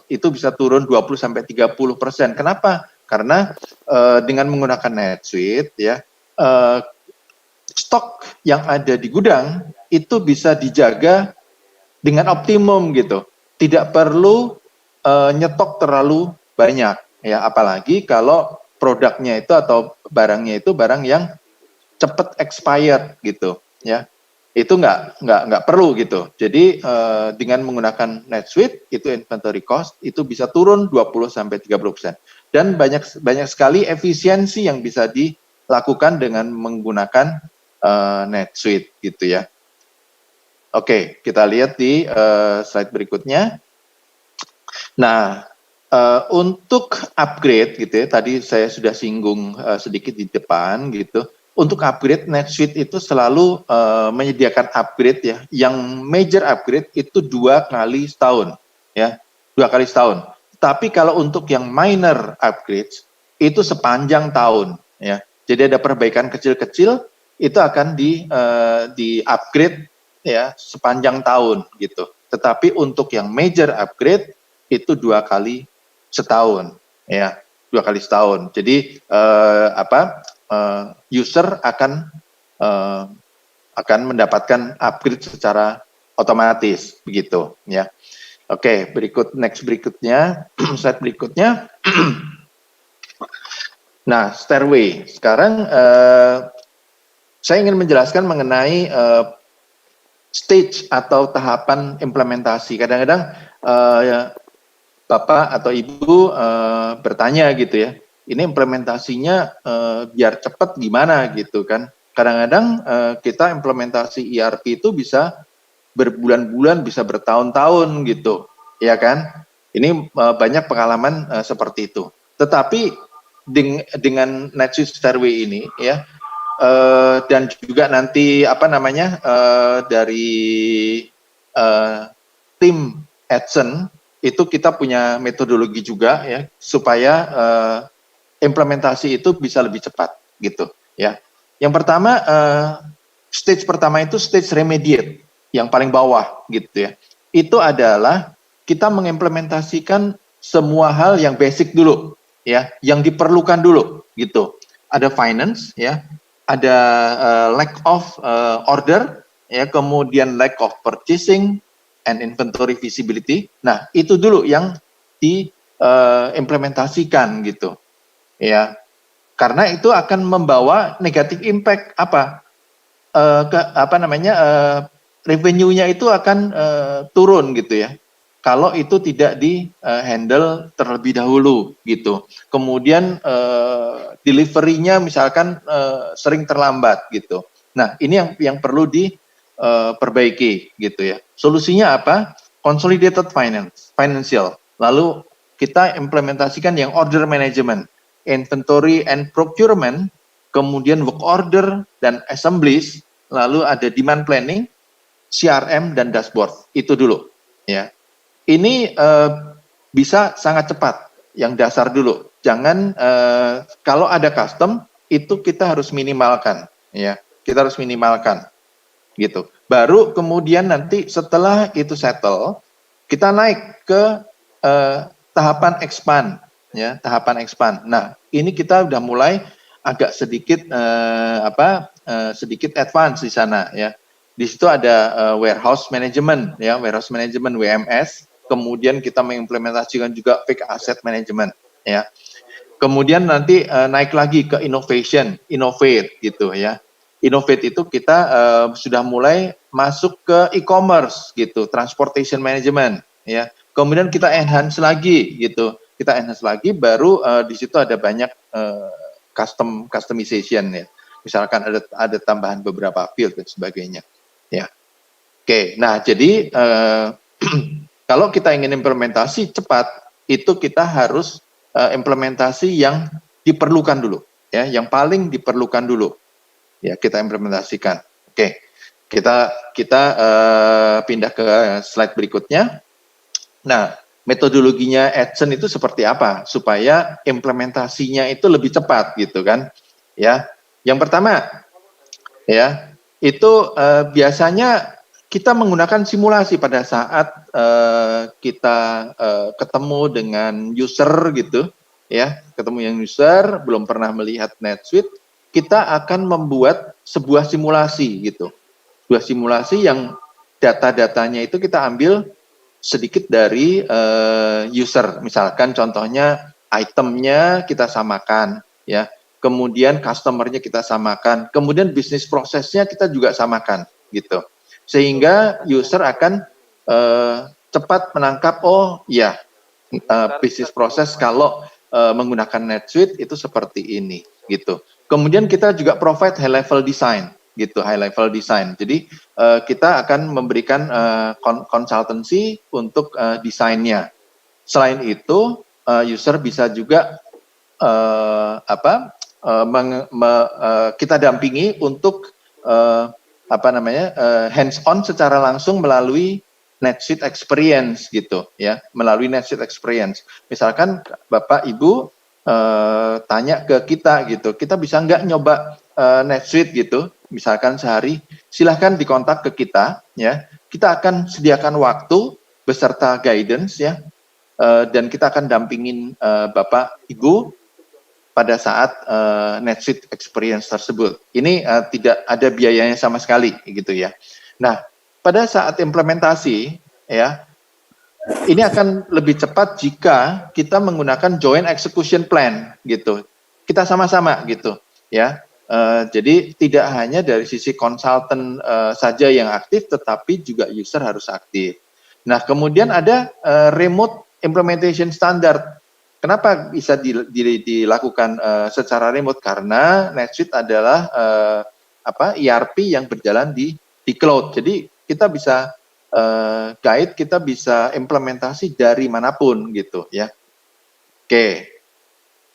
itu bisa turun 20-30%. Kenapa? Karena dengan menggunakan NetSuite ya, stok yang ada di gudang itu bisa dijaga dengan optimum gitu. Tidak perlu nyetok terlalu banyak ya, apalagi kalau produknya itu atau barangnya itu barang yang cepat expired gitu ya. Itu nggak perlu gitu. Jadi dengan menggunakan NetSuite itu inventory cost itu bisa turun 20-30%. Dan banyak sekali efisiensi yang bisa dilakukan dengan menggunakan NetSuite gitu ya. Oke, kita lihat di slide berikutnya. Nah, untuk upgrade gitu ya, tadi saya sudah singgung sedikit di depan gitu. Untuk upgrade, NetSuite itu selalu menyediakan upgrade ya. Yang major upgrade itu 2 kali setahun, ya, 2 kali setahun. Tapi kalau untuk yang minor upgrade itu sepanjang tahun, ya. Jadi ada perbaikan kecil-kecil itu akan di upgrade ya sepanjang tahun gitu. Tetapi untuk yang major upgrade itu 2 kali setahun, ya, 2 kali setahun. Jadi user akan mendapatkan upgrade secara otomatis begitu ya. Oke, berikutnya slide berikutnya. Nah, Stairway. Sekarang saya ingin menjelaskan mengenai stage atau tahapan implementasi. Kadang-kadang Bapak atau Ibu bertanya gitu ya, ini implementasinya biar cepat gimana gitu kan. Kadang-kadang kita implementasi ERP itu bisa berbulan-bulan, bisa bertahun-tahun gitu, ya kan. Ini banyak pengalaman seperti itu. Tetapi dengan NetSuite Stairway ini ya, dan juga nanti dari tim Edson, itu kita punya metodologi juga ya supaya implementasi itu bisa lebih cepat gitu ya. Yang pertama stage pertama itu stage remediate yang paling bawah gitu ya. Itu adalah kita mengimplementasikan semua hal yang basic dulu ya, yang diperlukan dulu gitu. Ada finance ya, ada lack of order ya, kemudian lack of purchasing and inventory visibility. Nah, itu dulu yang diimplementasikan gitu, ya. Karena itu akan membawa negatif impact revenue-nya itu akan turun gitu ya. Kalau itu tidak di handle terlebih dahulu gitu. Kemudian delivery-nya misalkan sering terlambat gitu. Nah, ini yang perlu diperbaiki gitu ya. Solusinya apa? Consolidated financial. Lalu kita implementasikan yang order management, inventory and procurement, kemudian work order dan assemblies, lalu ada demand planning, CRM dan dashboard. Itu dulu ya. Ini bisa sangat cepat, yang dasar dulu. Jangan kalau ada custom itu kita harus minimalkan, ya. Kita harus minimalkan, gitu. Baru kemudian nanti setelah itu settle, kita naik ke tahapan expand, ya, tahapan expand. Nah, ini kita udah mulai agak sedikit sedikit advance di sana, ya. Di situ ada warehouse management, ya, warehouse management WMS. Kemudian kita mengimplementasikan juga fixed asset management, ya. Kemudian nanti naik lagi ke innovate gitu ya. Innovate itu kita sudah mulai masuk ke e-commerce gitu, transportation management ya. Kemudian kita enhance lagi gitu. Kita enhance lagi baru di situ ada banyak customization ya. Misalkan ada tambahan beberapa field dan sebagainya. Ya. Oke, nah jadi kalau kita ingin implementasi cepat, itu kita harus implementasi yang diperlukan dulu, ya, yang paling diperlukan dulu, ya, kita implementasikan. Oke, kita pindah ke slide berikutnya. Nah, metodologinya Adsen itu seperti apa supaya implementasinya itu lebih cepat, gitu kan? Ya, yang pertama, ya, itu biasanya kita menggunakan simulasi pada saat kita ketemu dengan user gitu, ya, ketemu yang user belum pernah melihat NetSuite, kita akan membuat sebuah simulasi gitu, sebuah simulasi yang data-datanya itu kita ambil sedikit dari user, misalkan contohnya itemnya kita samakan, ya, kemudian customer-nya kita samakan, kemudian bisnis prosesnya kita juga samakan gitu. Sehingga user akan cepat menangkap, oh ya, bisnis proses kalau menggunakan NetSuite itu seperti ini gitu. Kemudian kita juga provide high level design gitu, high level design. Jadi kita akan memberikan consultancy untuk desainnya. Selain itu user bisa juga kita dampingi untuk hands on secara langsung melalui NetSuite Experience gitu ya, melalui NetSuite Experience. Misalkan Bapak Ibu tanya ke kita gitu, kita bisa nggak nyoba NetSuite gitu, misalkan sehari, silahkan dikontak ke kita ya, kita akan sediakan waktu beserta guidance ya, dan kita akan dampingin Bapak Ibu pada saat NetSuite Experience tersebut. Ini tidak ada biayanya sama sekali, gitu ya. Nah, pada saat implementasi, ya, ini akan lebih cepat jika kita menggunakan joint execution plan, gitu. Kita sama-sama, gitu, ya. Jadi tidak hanya dari sisi konsultan saja yang aktif, tetapi juga user harus aktif. Nah, kemudian ada remote implementation standard. Kenapa bisa dilakukan secara remote? Karena NetSuite adalah ERP yang berjalan di cloud. Jadi kita bisa guide, kita bisa implementasi dari manapun gitu ya. Oke.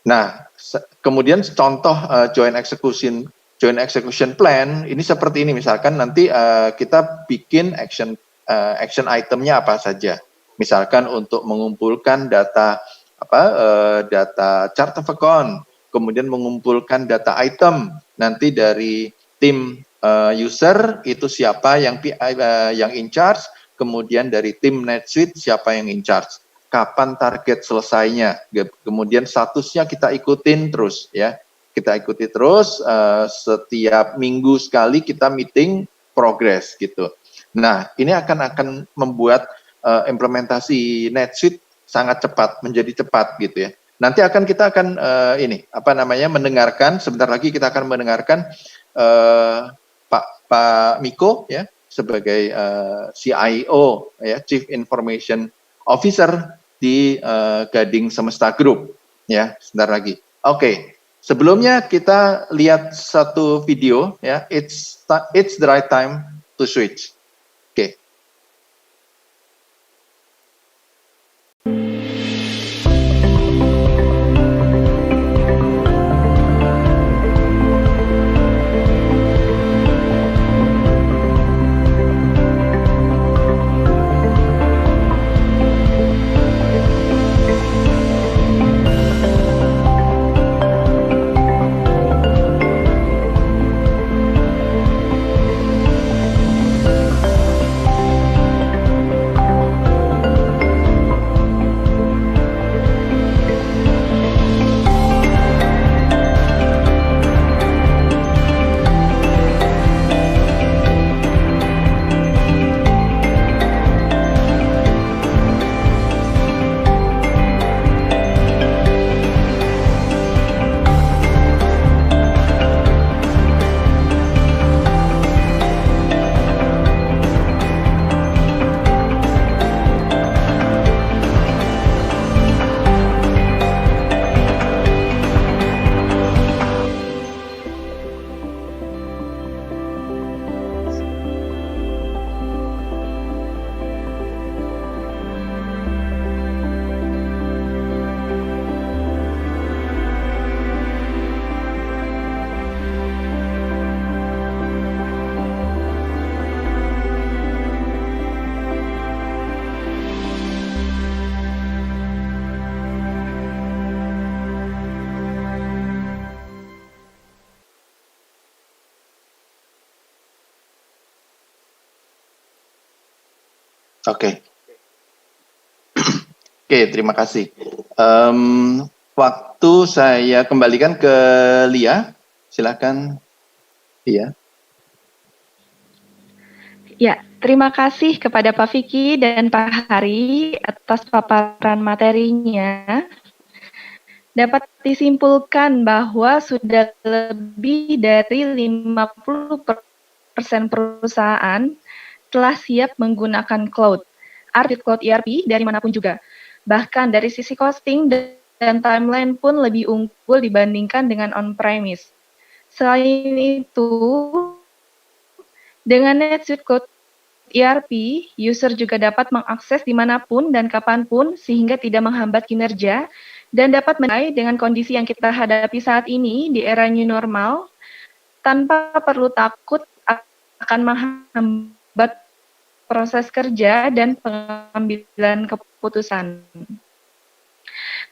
Nah, kemudian contoh joint execution plan ini seperti ini. Misalkan nanti kita bikin action itemnya apa saja. Misalkan untuk mengumpulkan data data chart of account, kemudian mengumpulkan data item, nanti dari tim user itu siapa yang in charge, kemudian dari tim NetSuite siapa yang in charge, kapan target selesainya, kemudian statusnya kita ikutin terus ya, kita ikuti terus setiap minggu sekali kita meeting progress gitu. Nah, ini akan membuat implementasi NetSuite sangat cepat, menjadi cepat gitu ya. Nanti kita akan mendengarkan, sebentar lagi kita akan mendengarkan Pak Miko ya sebagai CIO ya, Chief Information Officer di Gading Semesta Group ya, sebentar lagi. Oke. Sebelumnya kita lihat satu video ya, it's the right time to switch. Oke. Oke. Oke, terima kasih. Waktu saya kembalikan ke Lia, silakan. Lia. Ya, terima kasih kepada Pak Vicky dan Pak Hari atas paparan materinya. Dapat disimpulkan bahwa sudah lebih dari 50% perusahaan telah siap menggunakan cloud ERP dari manapun juga. Bahkan dari sisi costing dan timeline pun lebih unggul dibandingkan dengan on-premise. Selain itu, dengan NetSuite Cloud ERP, user juga dapat mengakses dimanapun dan kapanpun sehingga tidak menghambat kinerja dan dapat menilai dengan kondisi yang kita hadapi saat ini di era new normal tanpa perlu takut akan menghambat proses kerja dan pengambilan keputusan.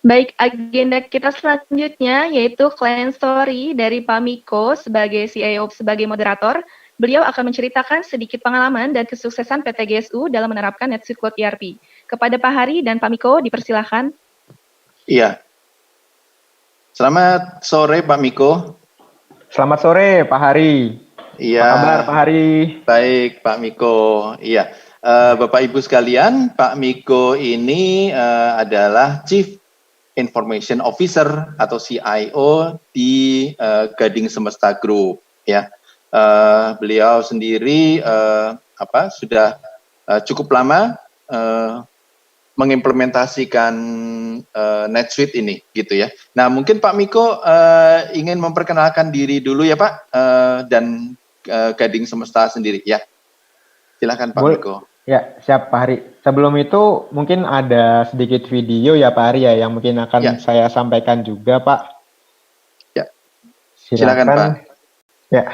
Baik, agenda kita selanjutnya yaitu client story dari Pak Miko sebagai CIO sebagai moderator. Beliau akan menceritakan sedikit pengalaman dan kesuksesan PT GSU dalam menerapkan NetSuite Cloud ERP. Kepada Pak Hari dan Pak Miko, dipersilahkan. Iya. Selamat sore Pak Miko. Selamat sore Pak Hari. Iya. Apa kabar Pak Hari? Baik Pak Miko. Iya. Bapak Ibu sekalian, Pak Miko ini adalah Chief Information Officer atau CIO di Gading Semesta Group. Ya. Beliau sendiri sudah cukup lama mengimplementasikan NetSuite ini, gitu ya. Nah, mungkin Pak Miko ingin memperkenalkan diri dulu ya Pak, dan Gading Semesta sendiri ya. Silakan Pak Miko. Ya, siap Pak Hari. Sebelum itu mungkin ada sedikit video ya Pak Hari ya yang mungkin akan saya sampaikan juga Pak. Ya. Silakan Pak. Ya.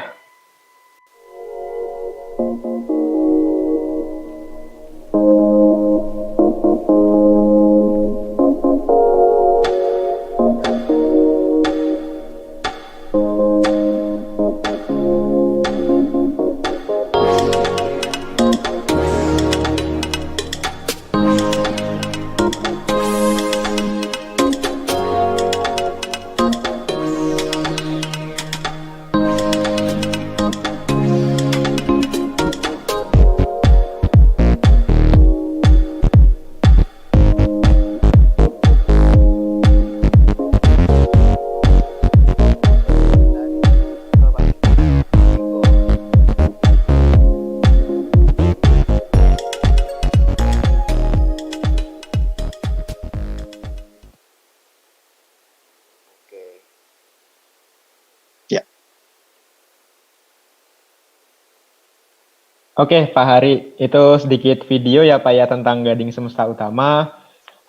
Oke, Pak Hari, itu sedikit video ya Pak ya tentang Gading Semesta Utama.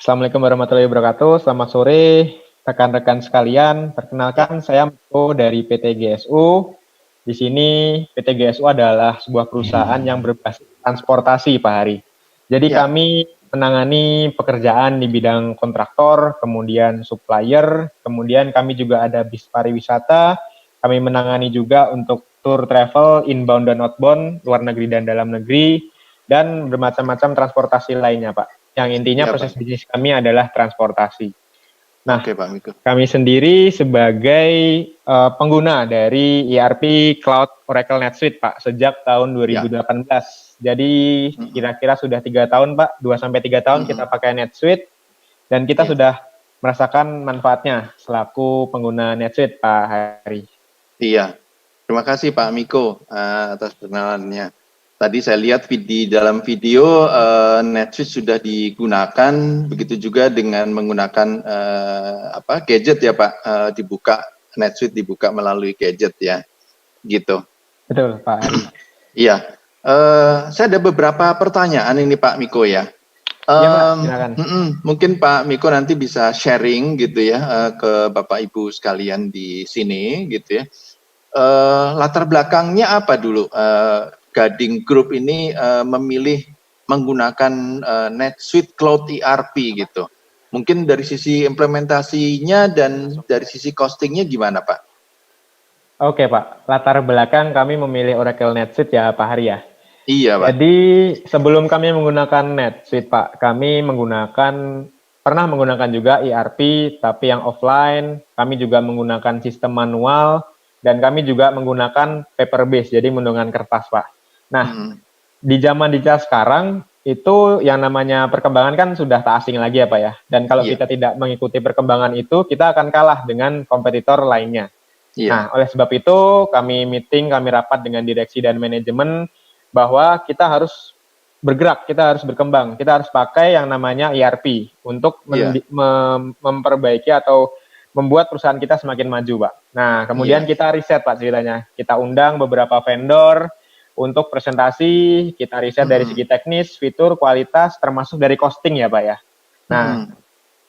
Assalamualaikum warahmatullahi wabarakatuh. Selamat sore rekan-rekan sekalian. Perkenalkan saya Miko dari PT GSU. Di sini PT GSU adalah sebuah perusahaan yang berbasis transportasi Pak Hari. Jadi kami menangani pekerjaan di bidang kontraktor, kemudian supplier, kemudian kami juga ada bis pariwisata. Kami menangani juga untuk tour travel, inbound dan outbound, luar negeri dan dalam negeri, dan bermacam-macam transportasi lainnya, Pak. Yang intinya proses bisnis kami adalah transportasi. Nah, Pak Miko. kami sendiri sebagai pengguna dari ERP Cloud Oracle NetSuite, Pak, sejak tahun 2018. Jadi kira-kira sudah 3 tahun, Pak, 2-3 tahun kita pakai NetSuite, dan kita sudah merasakan manfaatnya selaku pengguna NetSuite, Pak Hari. Iya, terima kasih Pak Miko atas perkenalannya. Tadi saya lihat di dalam video NetSuite sudah digunakan, begitu juga dengan menggunakan gadget ya Pak, dibuka NetSuite dibuka melalui gadget ya, gitu. Betul Pak Hari. Iya, saya ada beberapa pertanyaan ini Pak Miko ya. Iya Pak, silakan. Mungkin Pak Miko nanti bisa sharing gitu ya ke Bapak Ibu sekalian di sini gitu ya. Latar belakangnya apa dulu Gading Group ini memilih menggunakan NetSuite Cloud ERP gitu. Mungkin dari sisi implementasinya dan dari sisi costingnya gimana Pak? Oke Pak, latar belakang kami memilih Oracle NetSuite ya Pak Hari ya. Iya Pak. Jadi sebelum kami menggunakan NetSuite Pak, kami pernah menggunakan juga ERP tapi yang offline. Kami juga menggunakan sistem manual dan kami juga menggunakan paper base, jadi menggunakan kertas Pak. Nah, di zaman digital sekarang itu yang namanya perkembangan kan sudah tak asing lagi ya Pak ya. Dan kalau kita tidak mengikuti perkembangan itu, kita akan kalah dengan kompetitor lainnya. Nah, oleh sebab itu kami rapat dengan direksi dan manajemen bahwa kita harus bergerak, kita harus berkembang, kita harus pakai yang namanya ERP untuk memperbaiki atau membuat perusahaan kita semakin maju, Pak. Nah, kemudian kita riset, Pak, ceritanya. Kita undang beberapa vendor untuk presentasi, kita riset dari segi teknis, fitur, kualitas, termasuk dari costing ya, Pak ya. Nah,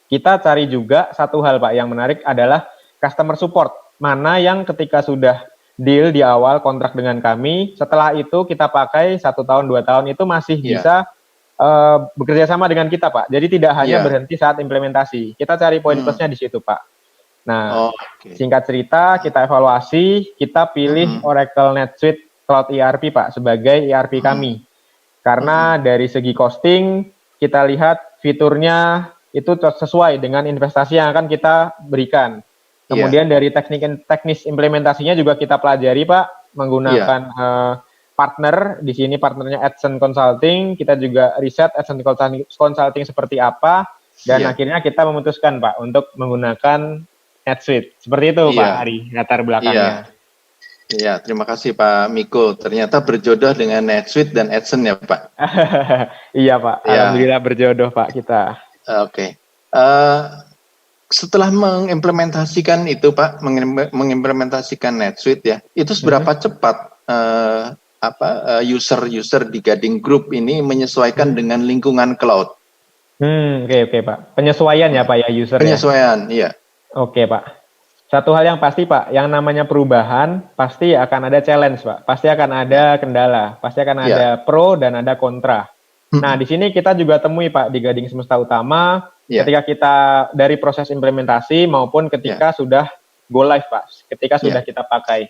kita cari juga satu hal, Pak, yang menarik adalah customer support. Mana yang ketika sudah deal di awal kontrak dengan kami, setelah itu kita pakai 1 tahun, 2 tahun itu masih bisa bekerja sama dengan kita, Pak. Jadi tidak hanya berhenti saat implementasi. Kita cari poin plusnya di situ, Pak. Nah, singkat cerita, kita evaluasi, kita pilih Oracle NetSuite Cloud ERP, Pak, sebagai ERP kami. Karena dari segi costing, kita lihat fiturnya itu sesuai dengan investasi yang akan kita berikan. Kemudian dari teknis implementasinya juga kita pelajari, Pak, menggunakan partner. Di sini partnernya Edson Consulting. Kita juga riset Edson Consulting seperti apa. Dan akhirnya kita memutuskan, Pak, untuk menggunakan NetSuite. Seperti itu, Pak Ari, latar belakangnya. Iya, terima kasih Pak Miko. Ternyata berjodoh dengan NetSuite dan Edson ya, Pak. Iya, Pak. Alhamdulillah berjodoh, Pak, kita. Oke. Setelah mengimplementasikan itu, Pak, mengimplementasikan NetSuite ya, itu seberapa cepat user di Gading Group ini menyesuaikan dengan lingkungan cloud? Oke, Pak. Penyesuaian ya, Pak ya, user. Penyesuaian, iya. Oke, Pak. Satu hal yang pasti, Pak, yang namanya perubahan pasti akan ada challenge, Pak. Pasti akan ada kendala, pasti akan ada pro dan ada kontra. Nah, di sini kita juga temui, Pak, di Gading Semesta Utama. Ketika kita dari proses implementasi maupun ketika sudah go live, Pak, ketika sudah kita pakai.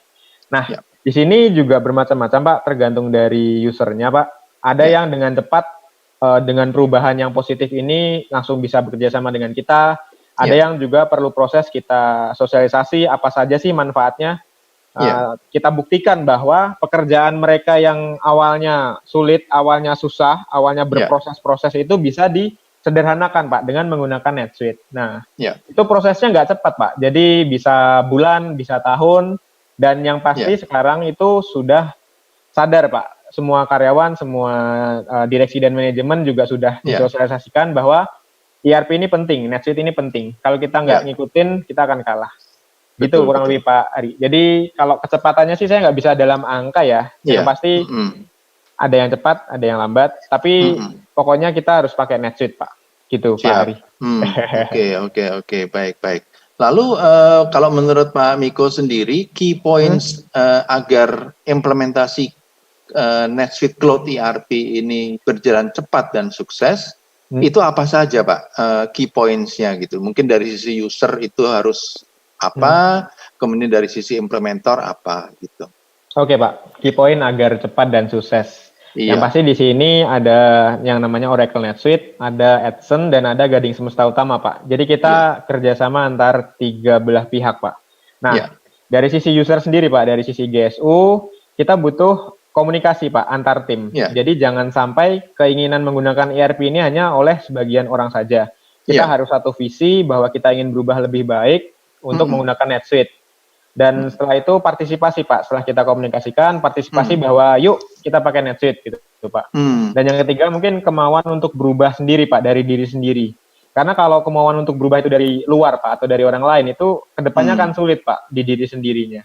Nah, di sini juga bermacam-macam, Pak, tergantung dari usernya, Pak. Ada yang dengan cepat, dengan perubahan yang positif ini langsung bisa bekerja sama dengan kita. Ada yang juga perlu proses kita sosialisasi apa saja sih manfaatnya. Kita buktikan bahwa pekerjaan mereka yang awalnya sulit, awalnya susah, awalnya berproses-proses itu bisa disederhanakan, Pak, dengan menggunakan NetSuite. Nah, itu prosesnya nggak cepat, Pak. Jadi bisa bulan, bisa tahun, dan yang pasti sekarang itu sudah sadar, Pak. Semua karyawan, semua direksi dan manajemen juga sudah disosialisasikan bahwa ERP ini penting, NetSuite ini penting. Kalau kita nggak ngikutin, kita akan kalah. Itu kurang lebih, Pak Ari. Jadi kalau kecepatannya sih saya nggak bisa dalam angka ya. Yang pasti ada yang cepat, ada yang lambat, tapi pokoknya kita harus pakai NetSuite, Pak. Gitu, Pak Siap. Ari. Oke, baik. Lalu kalau menurut Pak Miko sendiri, key points agar implementasi NetSuite Cloud ERP ini berjalan cepat dan sukses, itu apa saja Pak key points-nya gitu? Mungkin dari sisi user itu harus apa, kemudian dari sisi implementator apa gitu. Oke Pak, key point agar cepat dan sukses. Yang pasti di sini ada yang namanya Oracle NetSuite, ada Edson, dan ada Gading Semesta Utama Pak. Jadi kita kerjasama antar 3 belah pihak Pak. Nah, dari sisi user sendiri Pak, dari sisi GSU, kita butuh komunikasi Pak antar tim. Jadi jangan sampai keinginan menggunakan ERP ini hanya oleh sebagian orang saja. Kita harus satu visi bahwa kita ingin berubah lebih baik untuk menggunakan NetSuite. Dan setelah itu partisipasi Pak, setelah kita komunikasikan, partisipasi bahwa yuk kita pakai NetSuite gitu Pak. Dan yang ketiga mungkin kemauan untuk berubah sendiri Pak, dari diri sendiri. Karena kalau kemauan untuk berubah itu dari luar Pak, atau dari orang lain, itu kedepannya akan sulit Pak, di diri sendirinya.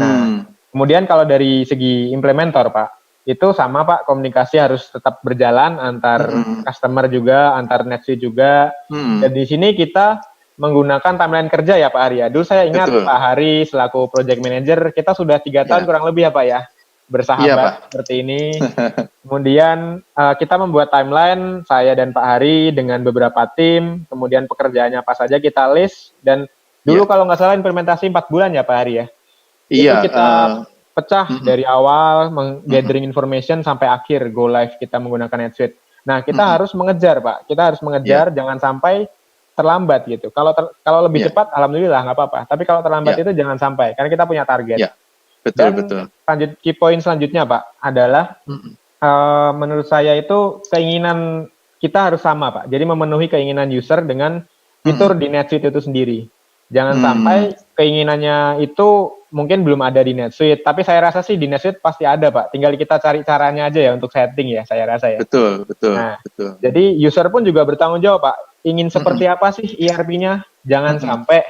Nah, kemudian kalau dari segi implementator Pak, itu sama Pak, komunikasi harus tetap berjalan antar customer juga, antar NetSuite juga. Dan di sini kita menggunakan timeline kerja ya Pak Hari ya. Dulu saya ingat Pak Hari selaku project manager, kita sudah 3 tahun kurang lebih ya Pak ya, bersahabat seperti ini. Kemudian kita membuat timeline, saya dan Pak Hari dengan beberapa tim, kemudian pekerjaannya apa saja kita list, dan dulu kalau nggak salah implementasi 4 bulan ya Pak Hari ya. Itu kita pecah dari awal, gathering information sampai akhir go live kita menggunakan NetSuite. Nah kita harus mengejar Pak, kita harus mengejar jangan sampai terlambat gitu. Kalau lebih cepat, alhamdulillah nggak apa-apa. Tapi kalau terlambat itu jangan sampai, karena kita punya target. Betul. Lanjut key point selanjutnya Pak adalah menurut saya itu keinginan kita harus sama Pak. Jadi memenuhi keinginan user dengan fitur di NetSuite itu sendiri. Jangan sampai keinginannya itu mungkin belum ada di NetSuite, tapi saya rasa sih di NetSuite pasti ada Pak. Tinggal kita cari caranya aja ya untuk setting ya, saya rasa ya. Betul. Nah, jadi user pun juga bertanggung jawab Pak. Ingin seperti apa sih ERP-nya? Jangan sampai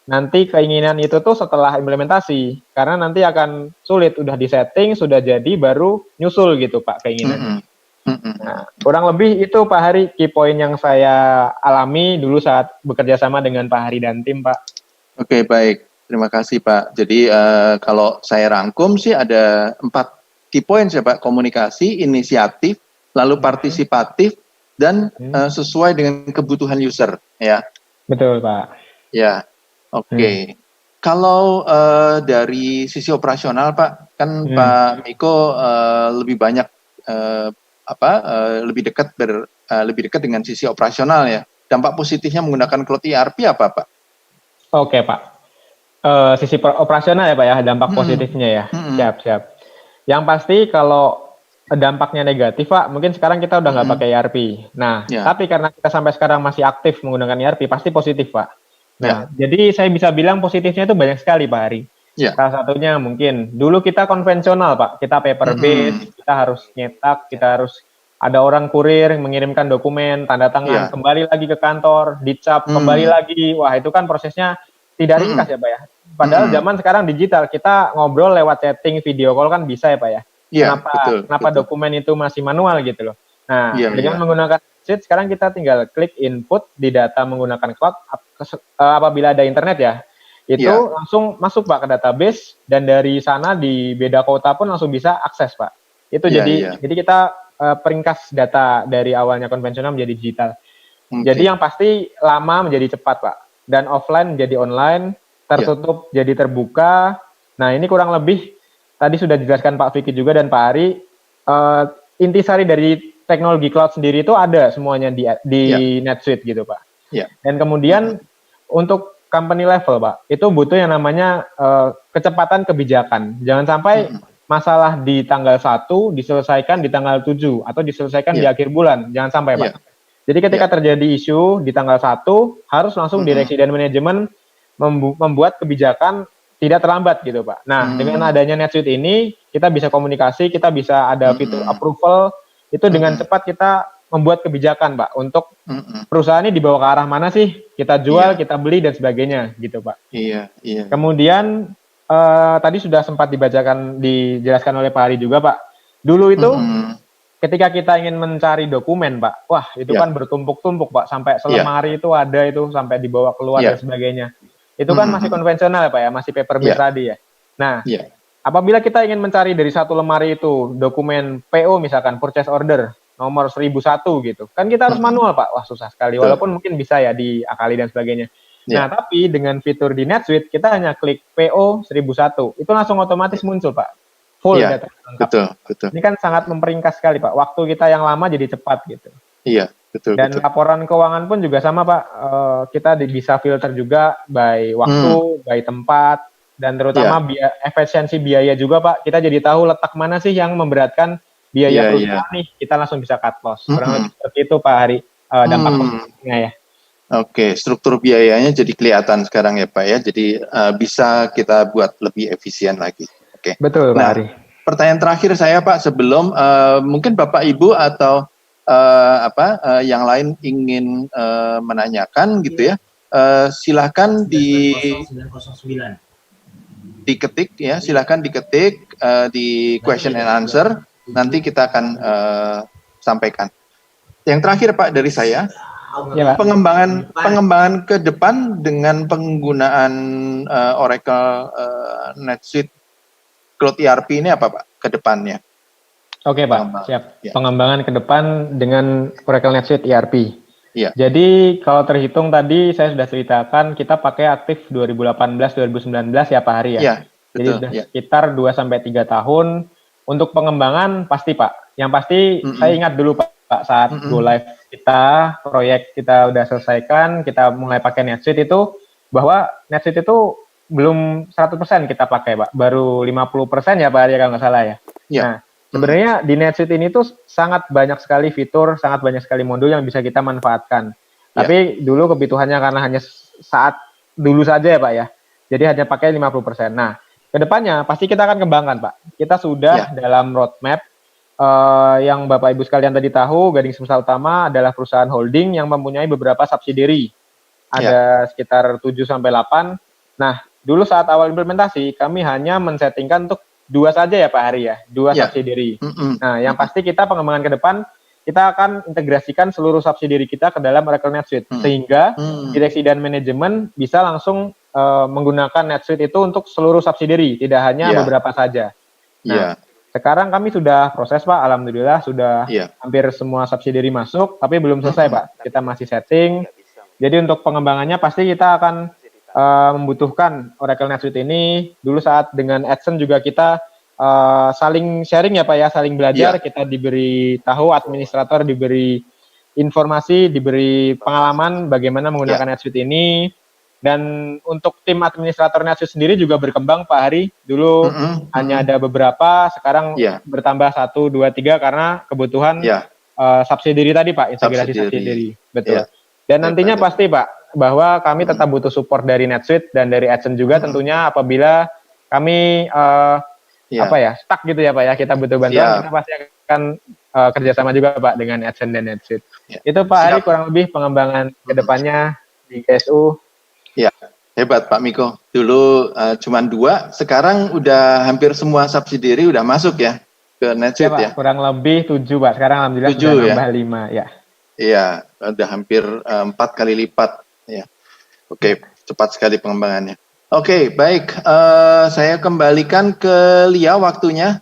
nanti keinginan itu tuh setelah implementasi, karena nanti akan sulit, udah di setting, sudah jadi, baru nyusul gitu Pak keinginannya. Nah, kurang lebih itu Pak Hari key point yang saya alami dulu saat bekerja sama dengan Pak Hari dan tim Pak. Oke, baik. Terima kasih Pak. Jadi kalau saya rangkum sih ada 4 key points ya Pak. Komunikasi, inisiatif, lalu partisipatif, dan sesuai dengan kebutuhan user ya. Betul Pak. Ya, oke. Kalau dari sisi operasional Pak, kan Pak Miko lebih banyak lebih dekat dengan sisi operasional ya. Dampak positifnya menggunakan Cloud ERP apa Pak? Oke Pak. Sisi operasional ya Pak ya, dampak positifnya ya. Siap. Yang pasti kalau dampaknya negatif Pak, mungkin sekarang kita udah nggak pakai ERP. Nah, tapi karena kita sampai sekarang masih aktif menggunakan ERP, pasti positif Pak. Nah, jadi saya bisa bilang positifnya itu banyak sekali Pak Hari. Salah satunya mungkin, dulu kita konvensional Pak, kita paper based, kita harus nyetak, kita harus ada orang kurir mengirimkan dokumen, tanda tangan, kembali lagi ke kantor, dicap, kembali lagi. Wah, itu kan prosesnya tidak ringkas ya Pak ya. Padahal zaman sekarang digital, kita ngobrol lewat chatting, video call kan bisa ya Pak ya. Kenapa dokumen itu masih manual gitu loh. Nah, dengan menggunakan NetSuite, sekarang kita tinggal klik input di data menggunakan cloud, apabila ada internet ya, itu langsung masuk Pak ke database, dan dari sana di beda kota pun langsung bisa akses Pak. Itu jadi kita peringkas data dari awalnya konvensional menjadi digital. Jadi yang pasti lama menjadi cepat Pak, dan offline menjadi online, tertutup jadi terbuka. Nah ini kurang lebih tadi sudah dijelaskan Pak Vicky juga dan Pak Ari, intisari dari teknologi cloud sendiri itu ada semuanya di NetSuite gitu Pak. Dan kemudian untuk company level Pak, itu butuh yang namanya kecepatan kebijakan. Jangan sampai masalah di tanggal 1 diselesaikan di tanggal 7 atau diselesaikan di akhir bulan. Jangan sampai Pak. Jadi ketika terjadi isu di tanggal 1, harus langsung direksi dan manajemen membuat kebijakan tidak terlambat gitu Pak. Nah, dengan adanya NetSuite ini, kita bisa komunikasi, kita bisa ada fitur approval, itu dengan cepat kita membuat kebijakan Pak, untuk perusahaan ini dibawa ke arah mana sih, kita jual, kita beli, dan sebagainya gitu Pak. Kemudian, tadi sudah sempat dijelaskan oleh Pak Hari juga Pak, Dulu itu Mm-mm. ketika kita ingin mencari dokumen, Pak, wah itu Ya. kan bertumpuk-tumpuk, Pak, sampai Iya. selemari itu ada itu sampai dibawa keluar Iya. dan sebagainya. Itu kan masih konvensional ya, Pak ya, masih paper based Iya. tadi ya. Nah, Iya. apabila kita ingin mencari dari satu lemari itu dokumen PO misalkan purchase order nomor 1001 gitu, kan kita harus manual, Pak. Wah susah sekali. Betul. Walaupun mungkin bisa ya diakali dan sebagainya. Iya. Nah, tapi dengan fitur di NetSuite kita hanya klik PO 1001, itu langsung otomatis muncul, Pak. Full Iya. data lengkap. Betul. Ini kan sangat memperingkas sekali, Pak. Waktu kita yang lama jadi cepat gitu. Iya, betul. Dan laporan keuangan pun juga sama, Pak. Kita bisa filter juga by waktu, by tempat, dan terutama efisiensi biaya juga, Pak. Kita jadi tahu letak mana sih yang memberatkan biaya perusahaan nih. Kita langsung bisa cut loss. Kurang lebih seperti itu, Pak Hari, dampak positifnya ya. Oke, struktur biayanya jadi kelihatan sekarang ya, Pak ya. Jadi bisa kita buat lebih efisien lagi. Oke. Betul, Pak Hari. Pertanyaan terakhir saya, Pak, sebelum mungkin Bapak Ibu atau yang lain ingin menanyakan gitu ya, silahkan diketik ya, silahkan diketik di question and answer, nanti kita akan sampaikan. Yang terakhir, Pak, dari saya, ya, Pak. pengembangan ke depan dengan penggunaan Oracle NetSuite Cloud ERP ini apa, Pak, ke depannya? Oke, Pak, siap. Ya. Pengembangan ke depan dengan Oracle NetSuite ERP. Ya. Jadi kalau terhitung tadi saya sudah ceritakan kita pakai aktif 2018-2019 ya Pak Hari ya. Ya, betul. Jadi sudah sekitar 2-3 tahun. Untuk pengembangan pasti, Pak. Yang pasti saya ingat dulu Pak saat go live kita, proyek kita udah selesaikan, kita mulai pakai NetSuite itu, bahwa NetSuite itu belum 100% kita pakai, Pak. Baru 50% ya Pak Hari kalau nggak salah ya. Ya. Nah, sebenarnya di NetSuite ini tuh sangat banyak sekali fitur, sangat banyak sekali modul yang bisa kita manfaatkan. Tapi dulu kebutuhannya karena hanya saat dulu saja ya Pak ya. Jadi hanya pakai 50%. Nah, kedepannya pasti kita akan kembangkan Pak. Kita sudah dalam roadmap yang Bapak Ibu sekalian tadi tahu, Gading Semesta Utama adalah perusahaan holding yang mempunyai beberapa subsidiary. Ada sekitar 7-8. Nah, dulu saat awal implementasi, kami hanya men-settingkan untuk 2 saja ya Pak Hari ya, 2 subsidiary. Nah, yang pasti kita pengembangan ke depan, kita akan integrasikan seluruh subsidiary kita ke dalam Oracle NetSuite. Sehingga direksi dan manajemen bisa langsung menggunakan NetSuite itu untuk seluruh subsidiary, tidak hanya beberapa saja. Nah, sekarang kami sudah proses Pak, alhamdulillah sudah hampir semua subsidiary masuk, tapi belum selesai Pak. Kita masih setting. Jadi untuk pengembangannya pasti kita akan membutuhkan Oracle NetSuite ini. Dulu saat dengan Adsen juga kita saling sharing ya Pak ya, saling belajar. Kita diberi tahu, administrator diberi informasi, diberi pengalaman bagaimana menggunakan NetSuite ini. Dan untuk tim administrator NetSuite sendiri juga berkembang Pak Hari. Dulu hanya ada beberapa, sekarang bertambah 1, 2, 3 karena kebutuhan subsidiary tadi Pak, integrasi subsidiary. Betul. Dan nantinya pasti Pak, bahwa kami tetap butuh support dari NetSuite dan dari Adsen juga tentunya apabila kami stuck gitu ya Pak ya, kita butuh bantuan, kita pasti akan kerjasama juga Pak dengan Adsen dan NetSuite. Itu Pak Hari kurang lebih pengembangan kedepannya di GSU. Ya, hebat Pak Miko. Dulu cuma 2, sekarang udah hampir semua subsidiary udah masuk ya ke NetSuite ya. Kurang lebih 7 Pak, sekarang alhamdulillah 7, sudah nambah 5 ya. Iya, udah hampir 4 kali lipat ya. Oke, cepat sekali pengembangannya. Oke, baik. Saya kembalikan ke Lia waktunya.